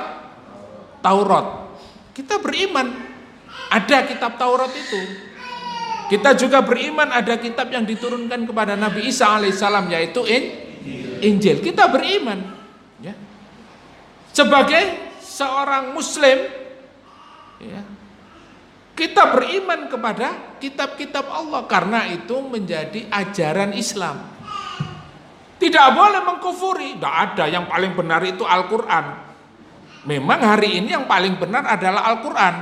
Taurat. Kita beriman ada kitab Taurat itu. Kita juga beriman ada kitab yang diturunkan kepada Nabi Isa alaihissalam, yaitu Injil. Kita beriman ya. Sebagai seorang muslim ya, kita beriman kepada kitab-kitab Allah karena itu menjadi ajaran Islam. Tidak boleh mengkufuri. Tidak ada, yang paling benar itu Al-Quran. Memang hari ini yang paling benar adalah Al-Quran.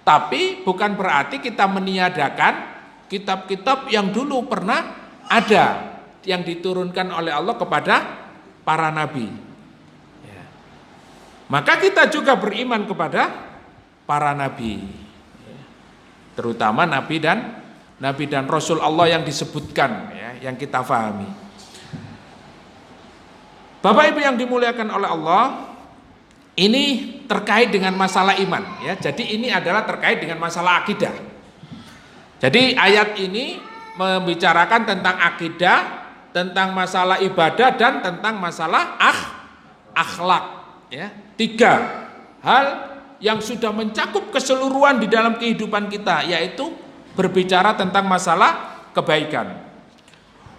Tapi bukan berarti kita meniadakan kitab-kitab yang dulu pernah ada, yang diturunkan oleh Allah kepada para nabi ya. Maka kita juga beriman kepada para nabi ya. Terutama nabi dan Rasul Allah yang disebutkan ya, yang kita pahami. Bapak Ibu yang dimuliakan oleh Allah, ini terkait dengan masalah iman ya. Jadi ini adalah terkait dengan masalah akidah. Jadi ayat ini membicarakan tentang akidah, tentang masalah ibadah dan tentang masalah akhlak ya. 3 hal yang sudah mencakup keseluruhan di dalam kehidupan kita, yaitu berbicara tentang masalah kebaikan.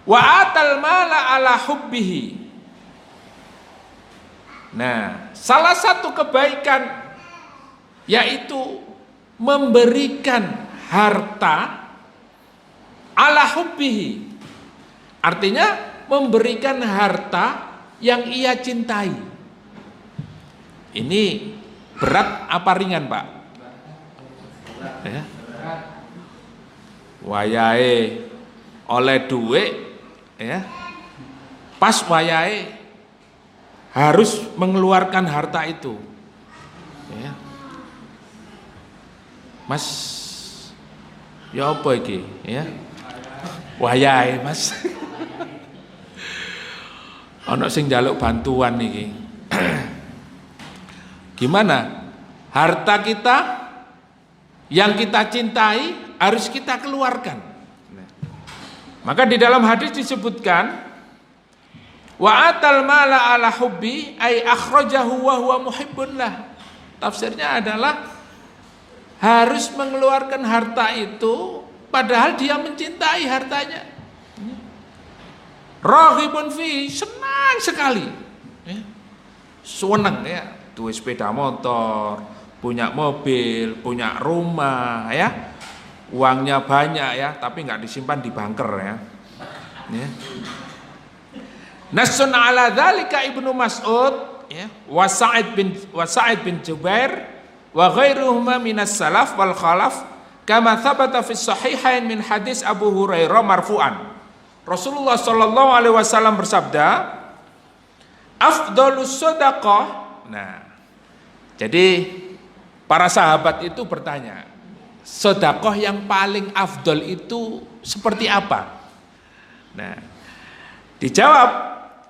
Wa atal mala ala hubbihi. Nah, salah satu kebaikan yaitu memberikan harta ala hubbihi. Artinya memberikan harta yang ia cintai. Ini berat apa ringan, Pak? Ya. Wayahe oleh duit ya. Pas wayahe harus mengeluarkan harta itu. Ya. Mas, ya apa iki? Ya. Wayahe, Mas. Ono sing njaluk bantuan iki. Gimana? Harta kita yang kita cintai harus kita keluarkan. Maka di dalam hadis disebutkan wa atal mala ala hubbi ay akhrajahu wa huwa muhibbun lah. Tafsirnya adalah harus mengeluarkan harta itu padahal dia mencintai hartanya. Raghibun fi, senang sekali. Senang ya. Duwe sepeda motor, punya mobil, punya rumah ya, uangnya banyak ya, tapi nggak disimpan di banker ya. Nasun ala dzalika Ibnu Mas'ud ya, wa Sa'id bin Jubair wa ghairuhuma minas salaf wal khalaf kama thabata fi sahihain min hadis Abu Hurairah marfu'an. Rasulullah sallallahu alaihi wasallam bersabda, afdhalus shadaqah. Nah, jadi para sahabat itu bertanya, sedekah yang paling afdol itu seperti apa? Nah, dijawab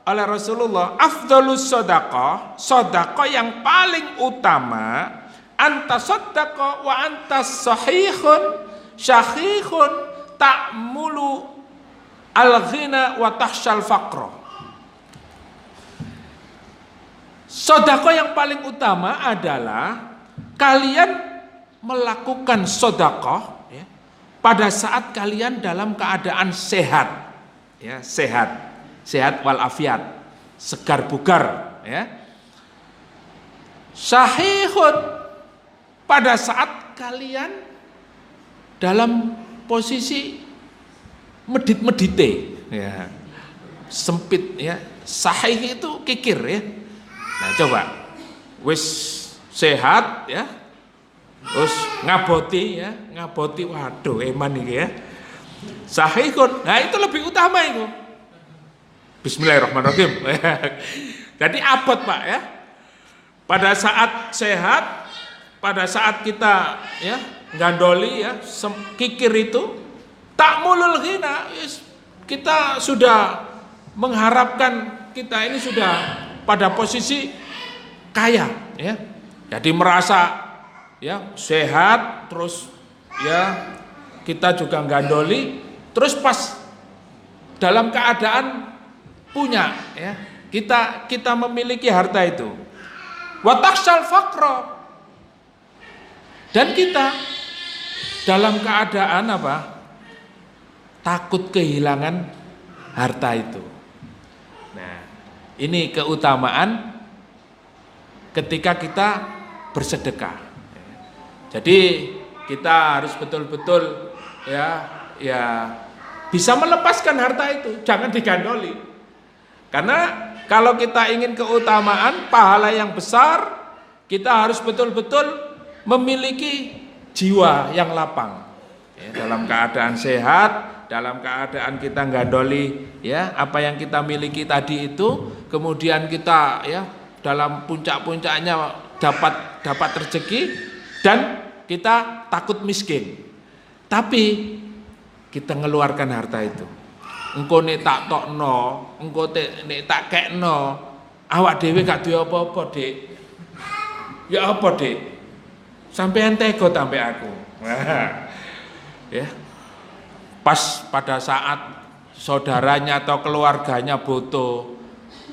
oleh Rasulullah, afdolus sedekah, sedekah yang paling utama, anta sedekah wa anta sahihun syahihun ta'mulu al-ghina wa tahsyal faqra. Sedekah yang paling utama adalah kalian melakukan sedekah ya, pada saat kalian dalam keadaan sehat, ya, sehat walafiat, segar bugar, ya. Sahihun pada saat kalian dalam posisi medit-medite, ya, sempit, ya. Sahih itu kikir, ya. Nah coba, wis sehat ya, terus ngaboti ya, ngaboti, waduh eman ini ya, sahihun, nah itu lebih utama itu. Bismillahirrahmanirrahim. Jadi abot Pak ya, pada saat sehat, pada saat kita ya gandoli ya, kikir itu, ta'mulul ghina, kita sudah mengharapkan kita ini sudah pada posisi kaya ya, jadi merasa ya sehat, terus ya kita juga gandoli, terus pas dalam keadaan punya ya, kita memiliki harta itu, wa takhshal faqra, dan kita dalam keadaan apa, takut kehilangan harta itu. Ini keutamaan ketika kita bersedekah. Jadi kita harus betul-betul ya bisa melepaskan harta itu, jangan digandoli. Karena kalau kita ingin keutamaan, pahala yang besar, kita harus betul-betul memiliki jiwa yang lapang. Ya, dalam keadaan sehat, dalam keadaan kita gandoli ya apa yang kita miliki tadi itu, kemudian kita ya dalam puncak-puncaknya dapat rezeki dan kita takut miskin, tapi kita mengeluarkan harta itu. Engko nek tak tokno, engko nek tak kekno, Awak dhewe gak duwe apa-apa, Dik. Ya apa, Dik? Sampean tega sampe aku. Ya. Pas pada saat saudaranya atau keluarganya butuh,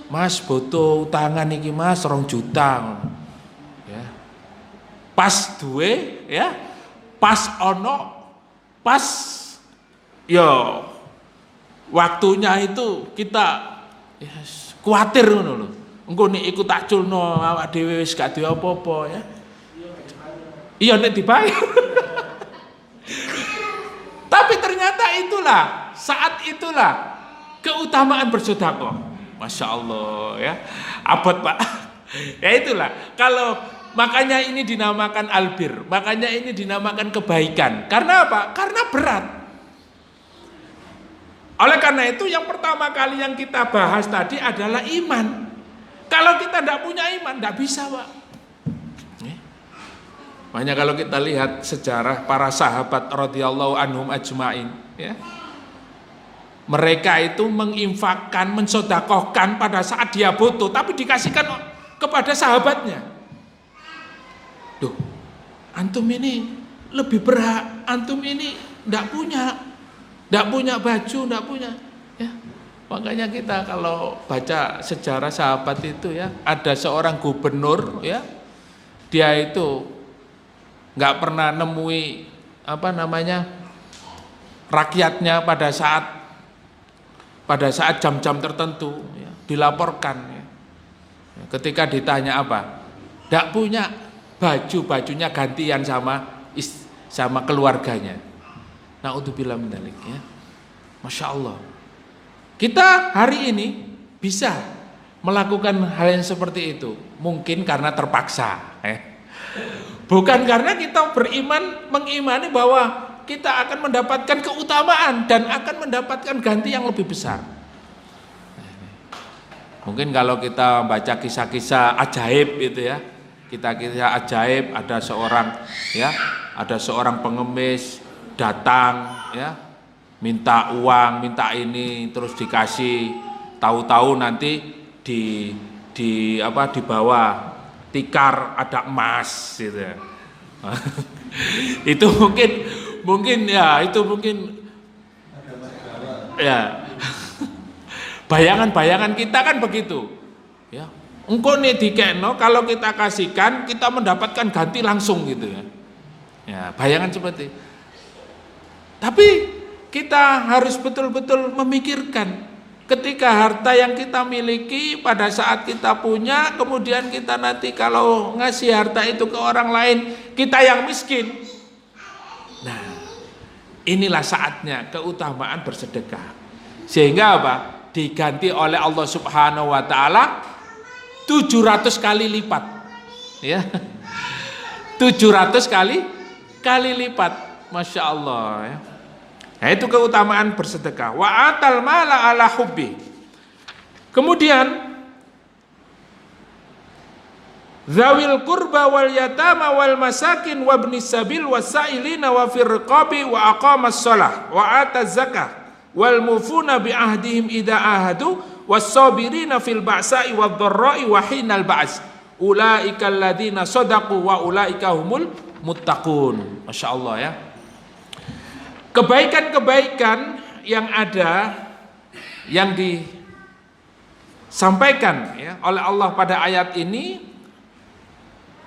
Mas butuh utangan iki Mas 2 juta. Ya. Pas duwe ya, pas ono, pas yo waktunya itu kita kuatir ngono lho. Engko nek iku tak culno awak dhewe wis gak duwe apa-apa ya. Iya nek dibayar. Tapi ternyata itulah, saat itulah keutamaan bersedekah. Masya Allah ya. Abot Pak. Ya itulah. Kalau makanya ini dinamakan albir, makanya ini dinamakan kebaikan. Karena apa? Karena berat. Oleh karena itu yang pertama kali yang kita bahas tadi adalah iman. Kalau kita tidak punya iman, tidak bisa Pak. Makanya kalau kita lihat sejarah para sahabat radhiyallahu anhum ajmain, ya, mereka itu menginfakkan, mensedekahkan pada saat dia butuh, tapi dikasihkan kepada sahabatnya. Duh, antum ini lebih berhak, antum ini tidak punya baju, tidak punya. Ya. Makanya kita kalau baca sejarah sahabat itu ya, ada seorang gubernur ya, dia itu nggak pernah nemui rakyatnya pada saat jam-jam tertentu ya, dilaporkan ya. Ketika ditanya apa, nggak punya bajunya gantian sama keluarganya. Naudzubillah min dzalik ya. Masya Allah. Kita hari ini bisa melakukan hal yang seperti itu, mungkin karena terpaksa. Bukan karena kita mengimani bahwa kita akan mendapatkan keutamaan dan akan mendapatkan ganti yang lebih besar. Mungkin kalau kita baca kisah-kisah ajaib itu ya, kisah ajaib ada seorang pengemis datang ya, minta uang, minta ini, terus dikasih, tahu-tahu nanti di bawah tikar ada emas gitu ya. Itu mungkin ya bayangan kita kan begitu ya. Engko nih dikeno, kalau kita kasihkan kita mendapatkan ganti langsung gitu ya. Ya, bayangan seperti. Tapi kita harus betul-betul memikirkan ketika harta yang kita miliki pada saat kita punya, kemudian kita nanti kalau ngasih harta itu ke orang lain, kita yang miskin. Nah, inilah saatnya keutamaan bersedekah. Sehingga apa? Diganti oleh Allah Subhanahu wa taala 700 kali lipat. Ya. 700 kali lipat. Masya Allah ya. Nah, itu keutamaan bersedekah. Wa atal mala ala hubbi. Kemudian zawil qurba wal yatama wal masakin wa ibnis sabil wasailina wa fir riqabi wa aqamas shalah wa ataz zakah wal mufuna bi ahdihim idza ahadu was sabirina fil ba'sa'i wad dharra'i wa hinal ba's. Ulaika alladziina shadaqu wa ulaika humul muttaqun. Masyaallah ya. Kebaikan-kebaikan yang ada, yang disampaikan ya, oleh Allah pada ayat ini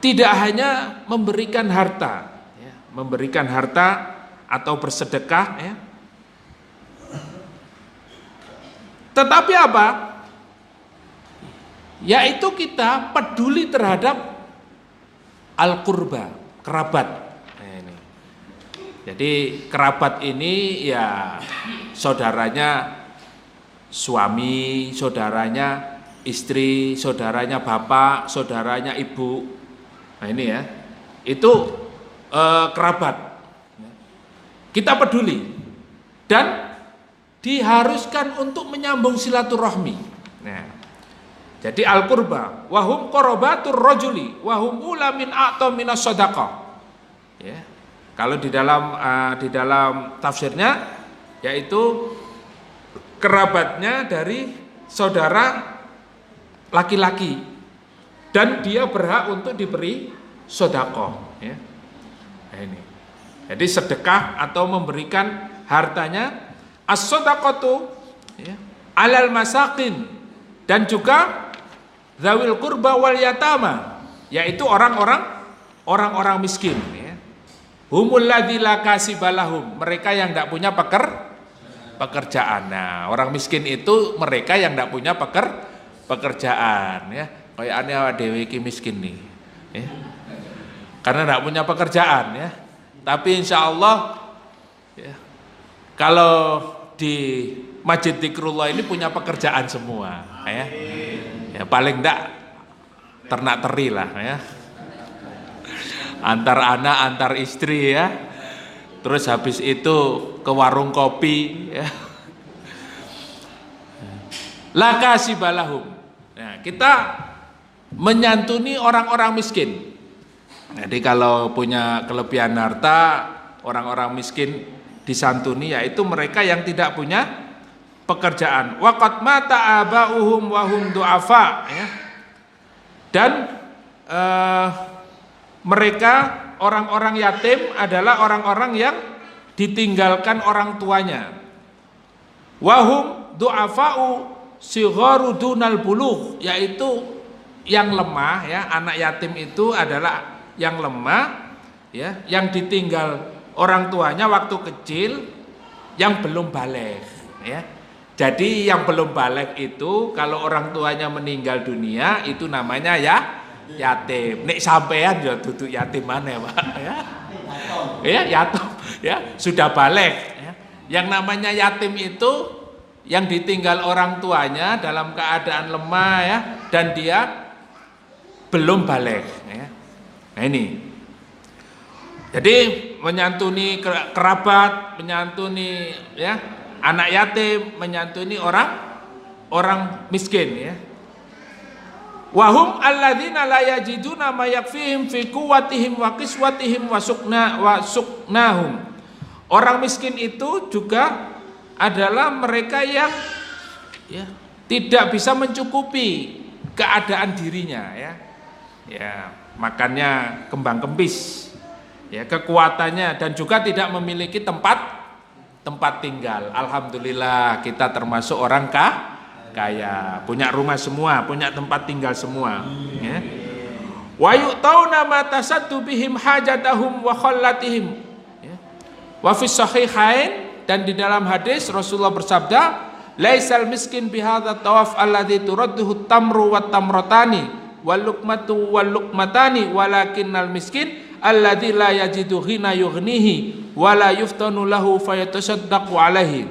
tidak hanya memberikan harta ya, memberikan harta atau bersedekah ya, tetapi apa? Yaitu kita peduli terhadap al-qurba, kerabat. Jadi kerabat ini ya saudaranya suami, saudaranya istri, saudaranya bapak, saudaranya ibu. Nah ini ya, itu kerabat. Kita peduli dan diharuskan untuk menyambung silaturahmi. Nah, jadi al-qurba wahum qarabatur rajuli wahum ula min a'ta minas shadaqah. Ya. Kalau di dalam tafsirnya yaitu kerabatnya dari saudara laki-laki dan dia berhak untuk diberi sedekah, ya. Nah, ini. Jadi sedekah atau memberikan hartanya as-shadaqatu, ya, alal masakin, dan juga zawil qurba wal yatama, yaitu orang-orang miskin, ya. Humul ladzi la kasibalahum, mereka yang tidak punya pekerjaan. Nah, orang miskin itu mereka yang tidak punya pekerjaan, ya. Kayak aneh dewe iki miskin nih, ya. Karena tidak punya pekerjaan, ya. Tapi insya Allah, ya, kalau di Masjid Dzikrullah ini punya pekerjaan semua, ya. Ya paling tidak ternak teri lah, ya. Antar anak, antar istri, ya. Terus habis itu ke warung kopi, ya. La kasibalahum. Nah, kita menyantuni orang-orang miskin. Jadi kalau punya kelebihan harta, orang-orang miskin disantuni, yaitu mereka yang tidak punya pekerjaan. Waqad mata aba'uhum wa hum du'afa, ya. Dan mereka orang-orang yatim adalah orang-orang yang ditinggalkan orang tuanya. Wahum du'afa'u sigharu dunal bulugh, yaitu yang lemah, ya. Anak yatim itu adalah yang lemah, ya, yang ditinggal orang tuanya waktu kecil, yang belum balik, ya. Jadi yang belum balik itu kalau orang tuanya meninggal dunia itu namanya ya yatim. Nek sampean ya duduk yatim mana, Pak, ya? Ya, yatim, ya, sudah balik, ya. Yang namanya yatim itu yang ditinggal orang tuanya dalam keadaan lemah, ya, dan dia belum balik, ya. Nah ini. Jadi menyantuni kerabat, menyantuni, ya, anak yatim, menyantuni orang miskin, ya. Wahum alladzina la yajiduna ma yakfihim fi quwwatihim wa qiswatihim wa suknahum. Orang miskin itu juga adalah mereka yang, ya, tidak bisa mencukupi keadaan dirinya, ya. Ya, makannya kembang kempis, ya, kekuatannya, dan juga tidak memiliki tempat tinggal. Alhamdulillah kita termasuk orang kaya, punya rumah semua, punya tempat tinggal semua, ya. Wa yu'tauna ma tasaddu bihim hajatahum wa khallatihim, ya. Wa fi sahihain, dan di dalam hadis Rasulullah bersabda, laisal miskin bihadza tawaf alladzi turadduhu tamru wat tamratani wal luqmatu wal luqmatani walakinnal miskin alladzi la yajidu ghina yughnihi wa la yuftanu lahu fayatasaddaqu alaihi.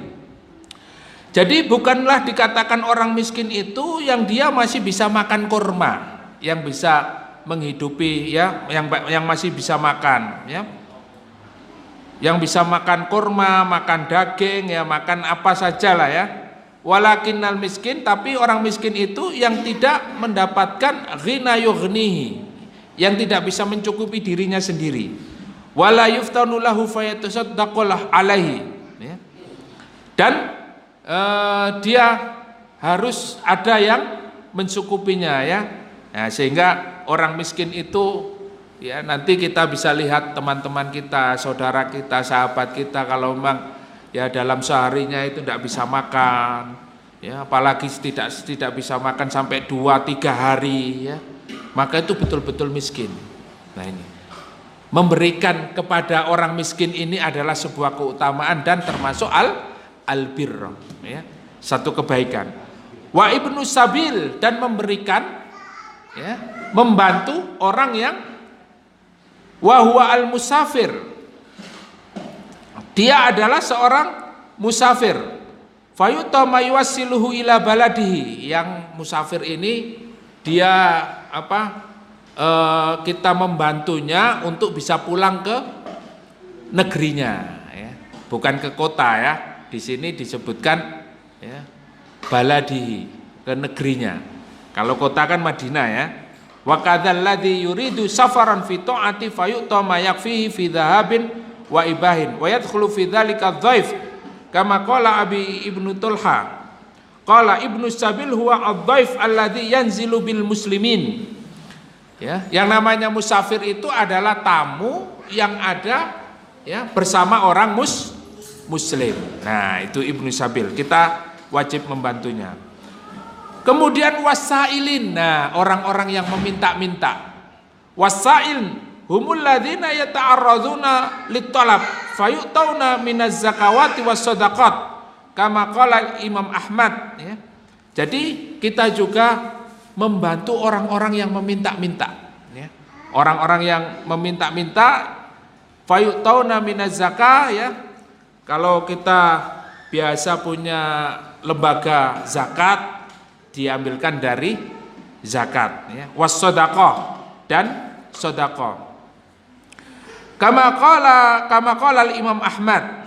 Jadi bukanlah dikatakan orang miskin itu yang dia masih bisa makan kurma, yang bisa menghidupi, ya, yang masih bisa makan, ya. Yang bisa makan kurma, makan daging, ya, makan apa sajalah, ya. Walakinnal miskin, tapi orang miskin itu yang tidak mendapatkan ghina yughnihi, yang tidak bisa mencukupi dirinya sendiri. Wala yuftanu lahu fayatasaddaqu alaihi, ya. Dan dia harus ada yang mencukupinya, ya. Nah, sehingga orang miskin itu, ya, nanti kita bisa lihat teman-teman kita, saudara kita, sahabat kita, kalau memang, ya, dalam seharinya itu tidak bisa makan, ya, apalagi tidak bisa makan sampai 2-3 hari, ya, maka itu betul-betul miskin. Nah ini, memberikan kepada orang miskin ini adalah sebuah keutamaan dan termasuk al-birr, ya, satu kebaikan. Wa ibnu sabil, dan memberikan, ya, membantu orang yang wa huwa al-musafir, dia adalah seorang musafir. Fayutama yuwassiluhu ila baladihi, yang musafir ini dia kita membantunya untuk bisa pulang ke negerinya, ya. Bukan ke kota, ya. Di sini disebutkan, ya, baladihi, ke negerinya. Kalau kota kan Madinah, ya. Wa kadzal ladzi yuridu safaran fi ta'ati fayutama yakfihi fi dhahabin wa ibahin wa yadkhulu fi dzalika dhaif kama qala Abi Ibnu Tulha Qala Ibnu Sabil huwa ad-dhaif alladzi yanzilu bil muslimin. Ya, yang namanya musafir itu adalah tamu yang ada ya bersama orang muslim. Nah, itu Ibnu Sabil. Kita wajib membantunya. Kemudian wasailin. Nah, orang-orang yang meminta-minta. Wasail humul ladzina yata'arradzuna lit-talab fayu'tauna minaz zakawati was-shadaqat kama qala Imam Ahmad ya. Jadi kita juga membantu orang-orang yang meminta-minta ya. Orang-orang yang meminta-minta fayu'tauna minaz zakah ya. Kalau kita biasa punya lembaga zakat diambilkan dari zakat ya. Was-shadaqah dan sedekah. Kama qala Imam Ahmad.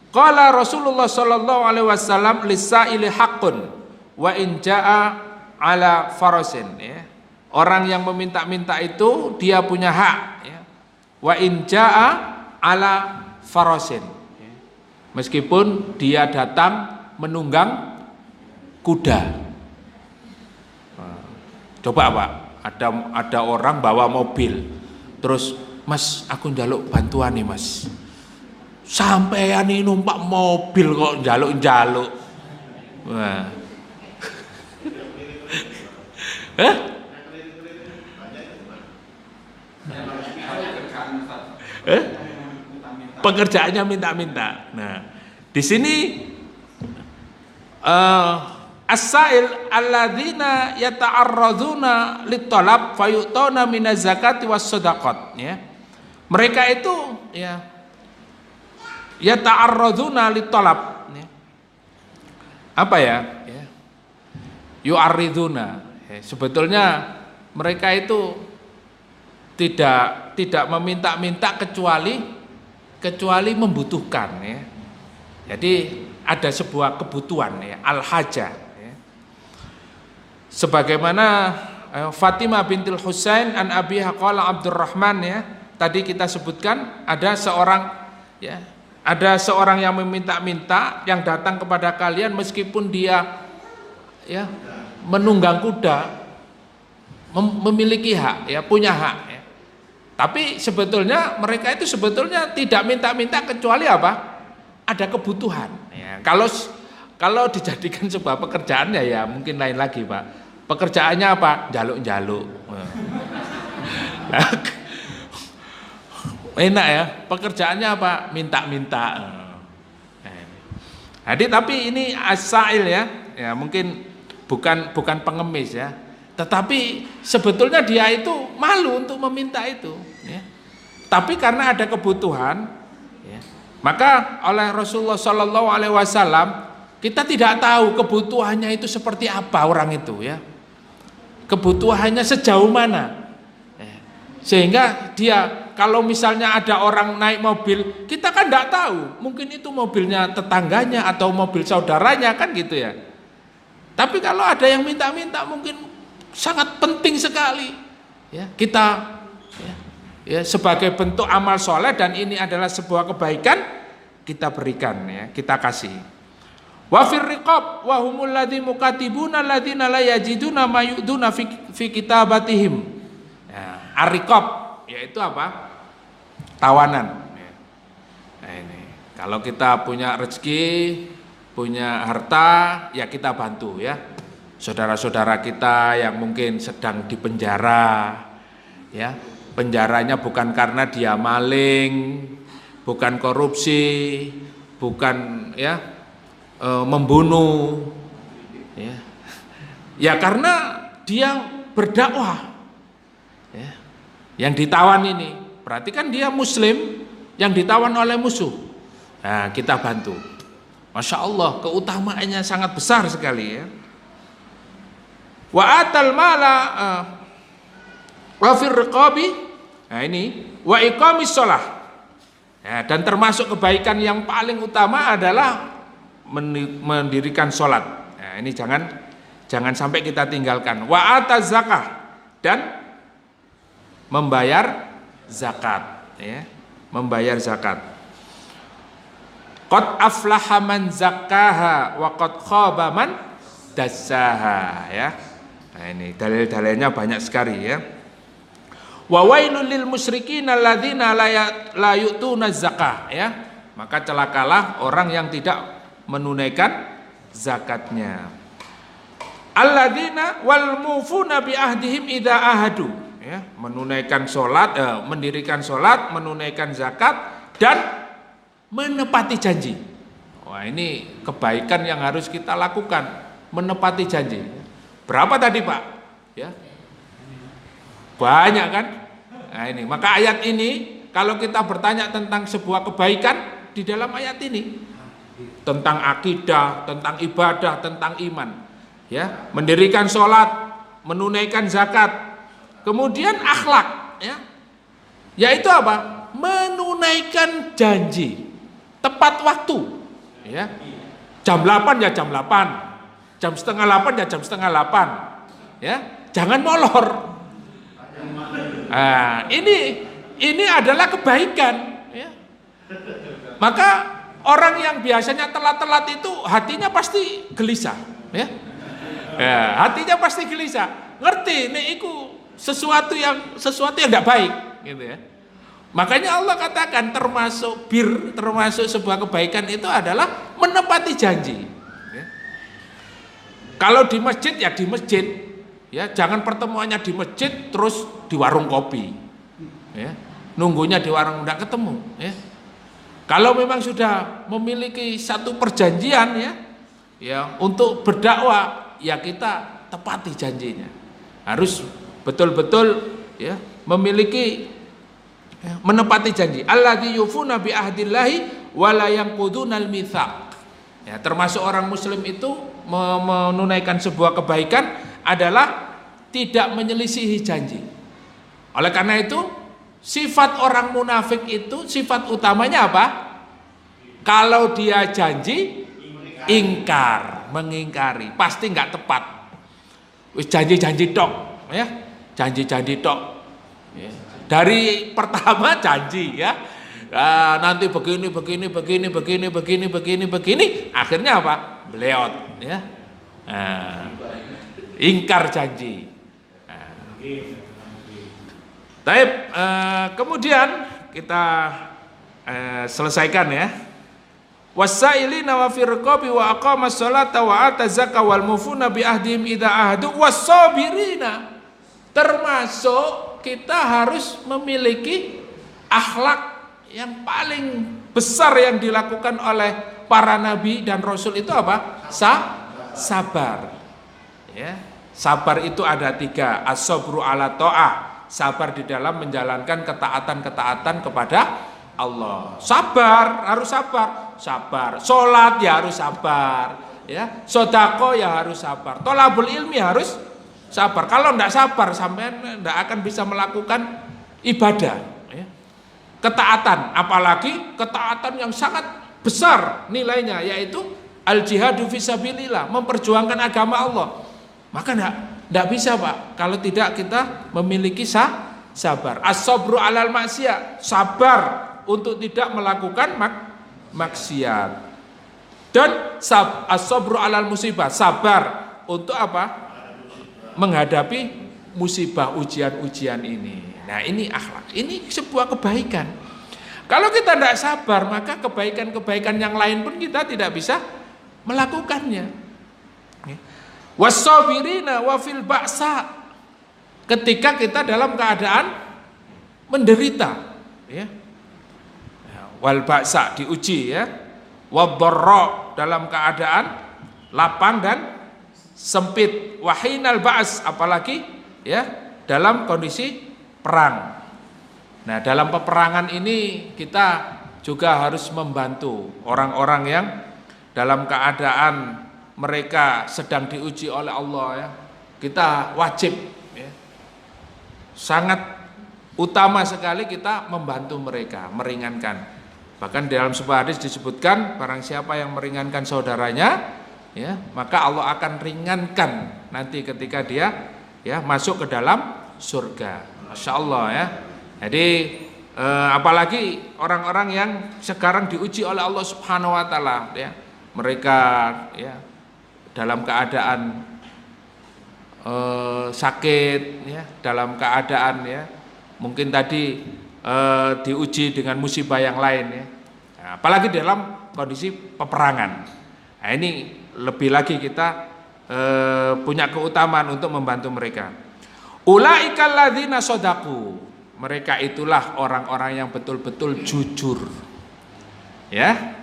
Qala Rasulullah sallallahu alaihi wasallam lis-sa'ili haqqun wa in jaa ala farasin ya. Orang yang meminta-minta itu dia punya hak ya. Wa in jaa ala farasin ya. Meskipun dia datang menunggang kuda. Coba Pak, ada orang bawa mobil, terus Mas aku njaluk bantuan nih Mas, sampean ini numpak mobil kok njaluk. Wah. Pekerjaannya minta-minta. Nah, di sini as-sa'il alladzina yata'arradzuna lit-talab fayu'tuna minaz zakati was-shadaqat ya. Mereka itu ya yata'arradzuna lit-talab ya. Apa ya? Yu'arriduna. Ya, sebetulnya mereka itu tidak meminta-minta kecuali membutuhkan ya. Jadi ada sebuah kebutuhan ya, al-hajah. Sebagaimana Fatimah bintil Husain an abiha qala Abdurrahman ya, tadi kita sebutkan ada seorang yang meminta-minta yang datang kepada kalian meskipun dia ya menunggang kuda, memiliki hak ya, punya hak ya. Tapi sebetulnya mereka itu sebetulnya tidak minta-minta kecuali apa? Ada kebutuhan ya. Kalau dijadikan sebuah pekerjaan ya mungkin lain lagi Pak. Pekerjaannya apa? Jaluk-jaluk. Enak ya. Pekerjaannya apa? Minta-minta. Jadi tapi ini as-sa'il ya. Ya mungkin bukan pengemis ya. Tetapi sebetulnya dia itu malu untuk meminta itu. Ya. Tapi karena ada kebutuhan, ya, maka oleh Rasulullah Shallallahu Alaihi Wasallam kita tidak tahu kebutuhannya itu seperti apa orang itu ya. Kebutuhannya sejauh mana sehingga dia kalau misalnya ada orang naik mobil kita kan tidak tahu, mungkin itu mobilnya tetangganya atau mobil saudaranya kan gitu ya. Tapi kalau ada yang minta-minta mungkin sangat penting sekali ya kita ya sebagai bentuk amal soleh dan ini adalah sebuah kebaikan kita berikan ya, kita kasih. Wa fir riqab wa humul ladzi mukatibuna alladzina la yajiduna ma yu'duna fi kitabatihim. Ya, ar-riqab yaitu apa? Tawanan. Nah, ini. Kalau kita punya rezeki, punya harta, ya kita bantu ya. Saudara-saudara kita yang mungkin sedang di penjara, ya. Penjaranya bukan karena dia maling, bukan korupsi, bukan ya membunuh ya karena dia berdakwah ya. Yang ditawan ini berarti kan dia muslim yang ditawan oleh musuh. Nah kita bantu. Masya Allah keutamaannya sangat besar sekali ya. Wa atal mala wa fir riqabi. Nah ini wa iqamis shalah ya, dan termasuk kebaikan yang paling utama adalah mendirikan sholat. Nah, ini jangan sampai kita tinggalkan. Wa ataz zakah dan membayar zakat. Ya, membayar zakat. Qad aflaha man zakkaha wa qad khaba man dassaha ya. Nah ini dalil-dalilnya banyak sekali ya. Wa wailul lil musyrikin alladzina la yu'tuna zakah ya. Maka celakalah orang yang tidak menunaikan zakatnya. Alladzina wal mufuna bi ahdihim idza ahadu ya, menunaikan salat, mendirikan salat, menunaikan zakat dan menepati janji. Wah, ini kebaikan yang harus kita lakukan, menepati janji. Berapa tadi, Pak? Ya. Banyak kan? Nah, ini, maka ayat ini kalau kita bertanya tentang sebuah kebaikan di dalam ayat ini tentang akidah, tentang ibadah, tentang iman. Ya, mendirikan sholat, menunaikan zakat, kemudian akhlak, ya, yaitu apa? Menunaikan janji, tepat waktu, ya, jam 8 ya jam 8, jam setengah 8 ya jam setengah 8, ya, jangan molor. Nah, ini adalah kebaikan, ya. Maka orang yang biasanya telat-telat itu hatinya pasti gelisah, ya. Ya, hatinya pasti gelisah, ngerti nih itu sesuatu yang tidak baik gitu ya. Makanya Allah katakan termasuk sebuah kebaikan itu adalah menepati janji ya. Kalau di masjid ya di masjid ya, jangan pertemuannya di masjid terus di warung kopi ya, nunggunya di warung enggak ketemu ya. Kalau memang sudah memiliki satu perjanjian ya untuk berdakwah, ya kita tepati janjinya. Harus betul-betul ya memiliki menepati janji. Alladzi yufuna bi ahdillahi wa la yanqudunal mitsaq. Ya, termasuk orang muslim itu menunaikan sebuah kebaikan adalah tidak menyelisihi janji. Oleh karena itu, sifat orang munafik itu sifat utamanya apa? Kalau dia janji ingkar, mengingkari, pasti nggak tepat. Wis janji-janji tok, ya, janji-janji tok. Ya. Dari pertama janji, ya, nanti begini, akhirnya apa? Beleot, ya, ingkar janji. Taib, kemudian kita selesaikan ya. Wasailina wa firqabi wa aqamas salata wa ataz zakata wal mufuna bi ahdihim idza ahadu wasabirina. Termasuk kita harus memiliki akhlak yang paling besar yang dilakukan oleh para nabi dan rasul itu apa? Sabar. Ya. Sabar itu ada 3, as-sabru ala ta'ah, sabar di dalam menjalankan ketaatan-ketaatan kepada Allah. Sabar, harus sabar. Salat ya harus sabar, ya. Sedekah ya harus sabar. Thalabul ilmi harus sabar. Kalau enggak sabar sampean enggak akan bisa melakukan ibadah, ya. Ketaatan, apalagi ketaatan yang sangat besar nilainya, yaitu al-jihadu fisabilillah, memperjuangkan agama Allah. Maka enggak bisa, Pak, kalau tidak kita memiliki sabar. As-sabru alal maksiyah, sabar untuk tidak melakukan maksiat. Dan as-sabru alal musibah, sabar untuk apa? Menghadapi musibah, ujian-ujian ini. Nah, ini akhlak, ini sebuah kebaikan. Kalau kita tidak sabar, maka kebaikan-kebaikan yang lain pun kita tidak bisa melakukannya. Was-sabirina wa fil ba'sa, ketika kita dalam keadaan menderita, ya. Wal ba'sa, diuji, ya. Wadh-dharra, dalam keadaan lapang dan sempit. Wahinal ba's, apalagi ya dalam kondisi perang. Nah, dalam peperangan ini kita juga harus membantu orang-orang yang dalam keadaan mereka sedang diuji oleh Allah, ya. Kita wajib, ya, sangat utama sekali kita membantu mereka, meringankan. Bahkan dalam sebuah hadis disebutkan, barang siapa yang meringankan saudaranya, ya, maka Allah akan ringankan nanti ketika dia, ya, masuk ke dalam surga. Masya Allah, ya. Jadi apalagi orang-orang yang sekarang diuji oleh Allah Subhanahu Wa Taala, ya, mereka, ya, dalam keadaan sakit, ya, dalam keadaan ya mungkin tadi diuji dengan musibah yang lain ya. Nah, apalagi dalam kondisi peperangan. Nah, ini lebih lagi kita punya keutamaan untuk membantu mereka. Ulaikal ladzina shadaqu. Mereka itulah orang-orang yang betul-betul jujur. Ya.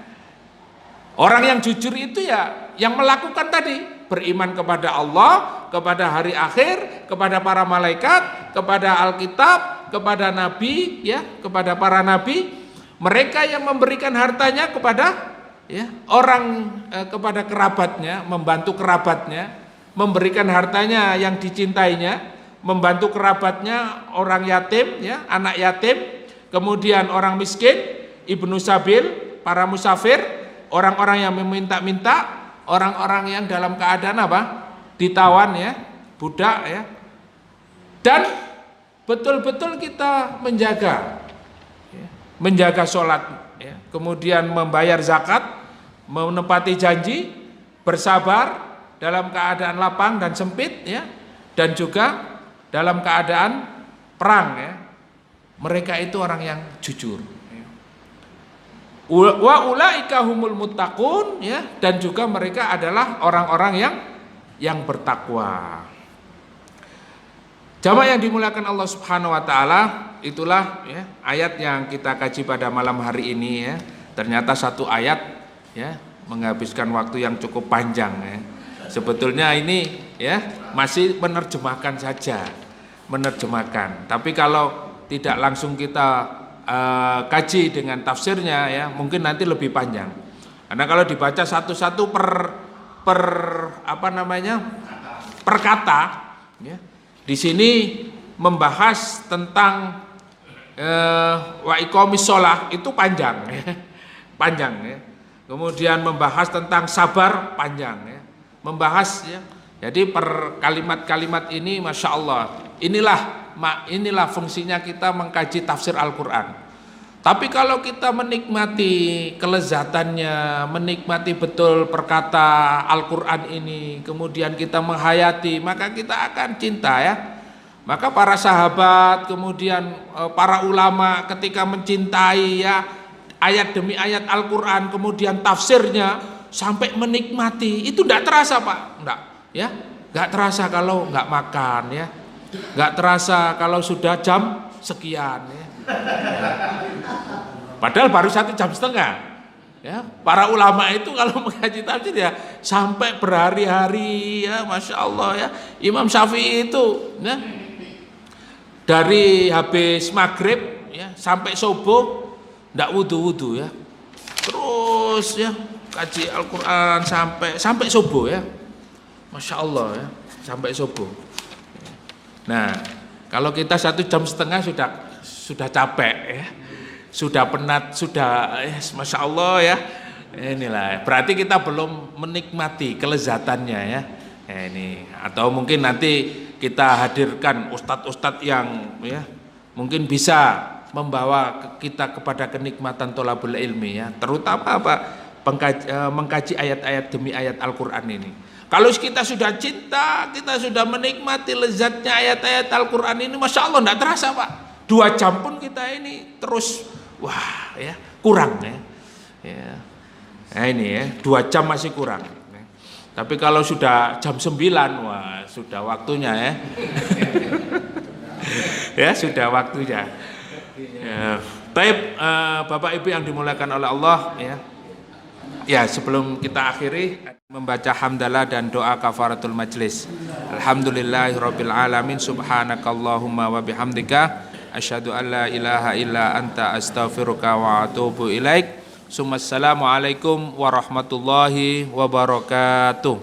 Orang yang jujur itu ya yang melakukan tadi, beriman kepada Allah, kepada hari akhir, kepada para malaikat, kepada Alkitab, kepada nabi, ya, kepada para nabi. Mereka yang memberikan hartanya kepada ya orang, kepada kerabatnya, membantu kerabatnya, memberikan hartanya yang dicintainya, membantu kerabatnya, orang yatim, ya, anak yatim, kemudian orang miskin, ibnu sabil, para musafir, orang-orang yang meminta-minta, orang-orang yang dalam keadaan apa? Ditawan ya, budak ya. Dan betul-betul kita menjaga ya, menjaga sholat ya, kemudian membayar zakat, menepati janji, bersabar dalam keadaan lapang dan sempit ya, dan juga dalam keadaan perang ya. Mereka itu orang yang jujur. Wa ulaika humul muttaqun ya, dan juga mereka adalah orang-orang yang bertakwa. Jamaah yang dimuliakan Allah Subhanahu wa taala, itulah ya ayat yang kita kaji pada malam hari ini ya. Ternyata satu ayat ya menghabiskan waktu yang cukup panjang ya. Sebetulnya ini ya masih menerjemahkan saja, menerjemahkan. Tapi kalau tidak langsung kita kaji dengan tafsirnya ya mungkin nanti lebih panjang. Karena kalau dibaca satu-satu per apa namanya per kata ya, di sini membahas tentang wa iqamis shalah itu panjang ya. Panjang ya. Kemudian membahas tentang sabar panjang ya. Membahas ya. Jadi per kalimat-kalimat ini Masya Allah, inilah fungsinya kita mengkaji tafsir Al-Quran. Tapi kalau kita menikmati kelezatannya, menikmati betul perkata Al-Quran ini, kemudian kita menghayati, maka kita akan cinta ya. Maka para sahabat, kemudian para ulama ketika mencintai ya ayat demi ayat Al-Quran, kemudian tafsirnya sampai menikmati, itu tidak terasa Pak, enggak ya, enggak terasa kalau enggak makan ya. Nggak terasa kalau sudah jam sekian ya. Padahal baru 1,5 jam ya. Para ulama itu kalau mengkaji tafsir ya sampai berhari-hari ya, Masya Allah ya. Imam Syafi'i itu ya, dari habis maghrib ya sampai subuh nggak wudu ya, terus ya kaji Al-Quran sampai subuh ya, Masya Allah ya, sampai subuh. Nah, kalau kita 1,5 jam sudah capek ya, sudah penat, sudah Masya Allah ya. Inilah, berarti kita belum menikmati kelezatannya ya. Ini atau mungkin nanti kita hadirkan ustadz-ustadz yang ya mungkin bisa membawa kita kepada kenikmatan tholabul ilmi ya, terutama apa? Mengkaji ayat-ayat demi ayat Al-Quran ini. Kalau kita sudah cinta, kita sudah menikmati lezatnya ayat-ayat Al-Quran ini, Masya Allah tidak terasa Pak. 2 jam pun kita ini terus, wah ya kurang ya. Nah ini ya 2 jam masih kurang. Tapi kalau sudah jam 9, wah sudah waktunya ya. Ya sudah waktunya. Ya. Baik Bapak Ibu yang dimuliakan oleh Allah ya. Ya sebelum kita akhiri membaca hamdalah dan doa kafaratul majlis. Alhamdulillahirabbil alamin, subhanakallahumma wa bihamdika asyhadu an la ilaha illa anta astaghfiruka wa atubu ilaik. Assalamualaikum warahmatullahi wabarakatuh.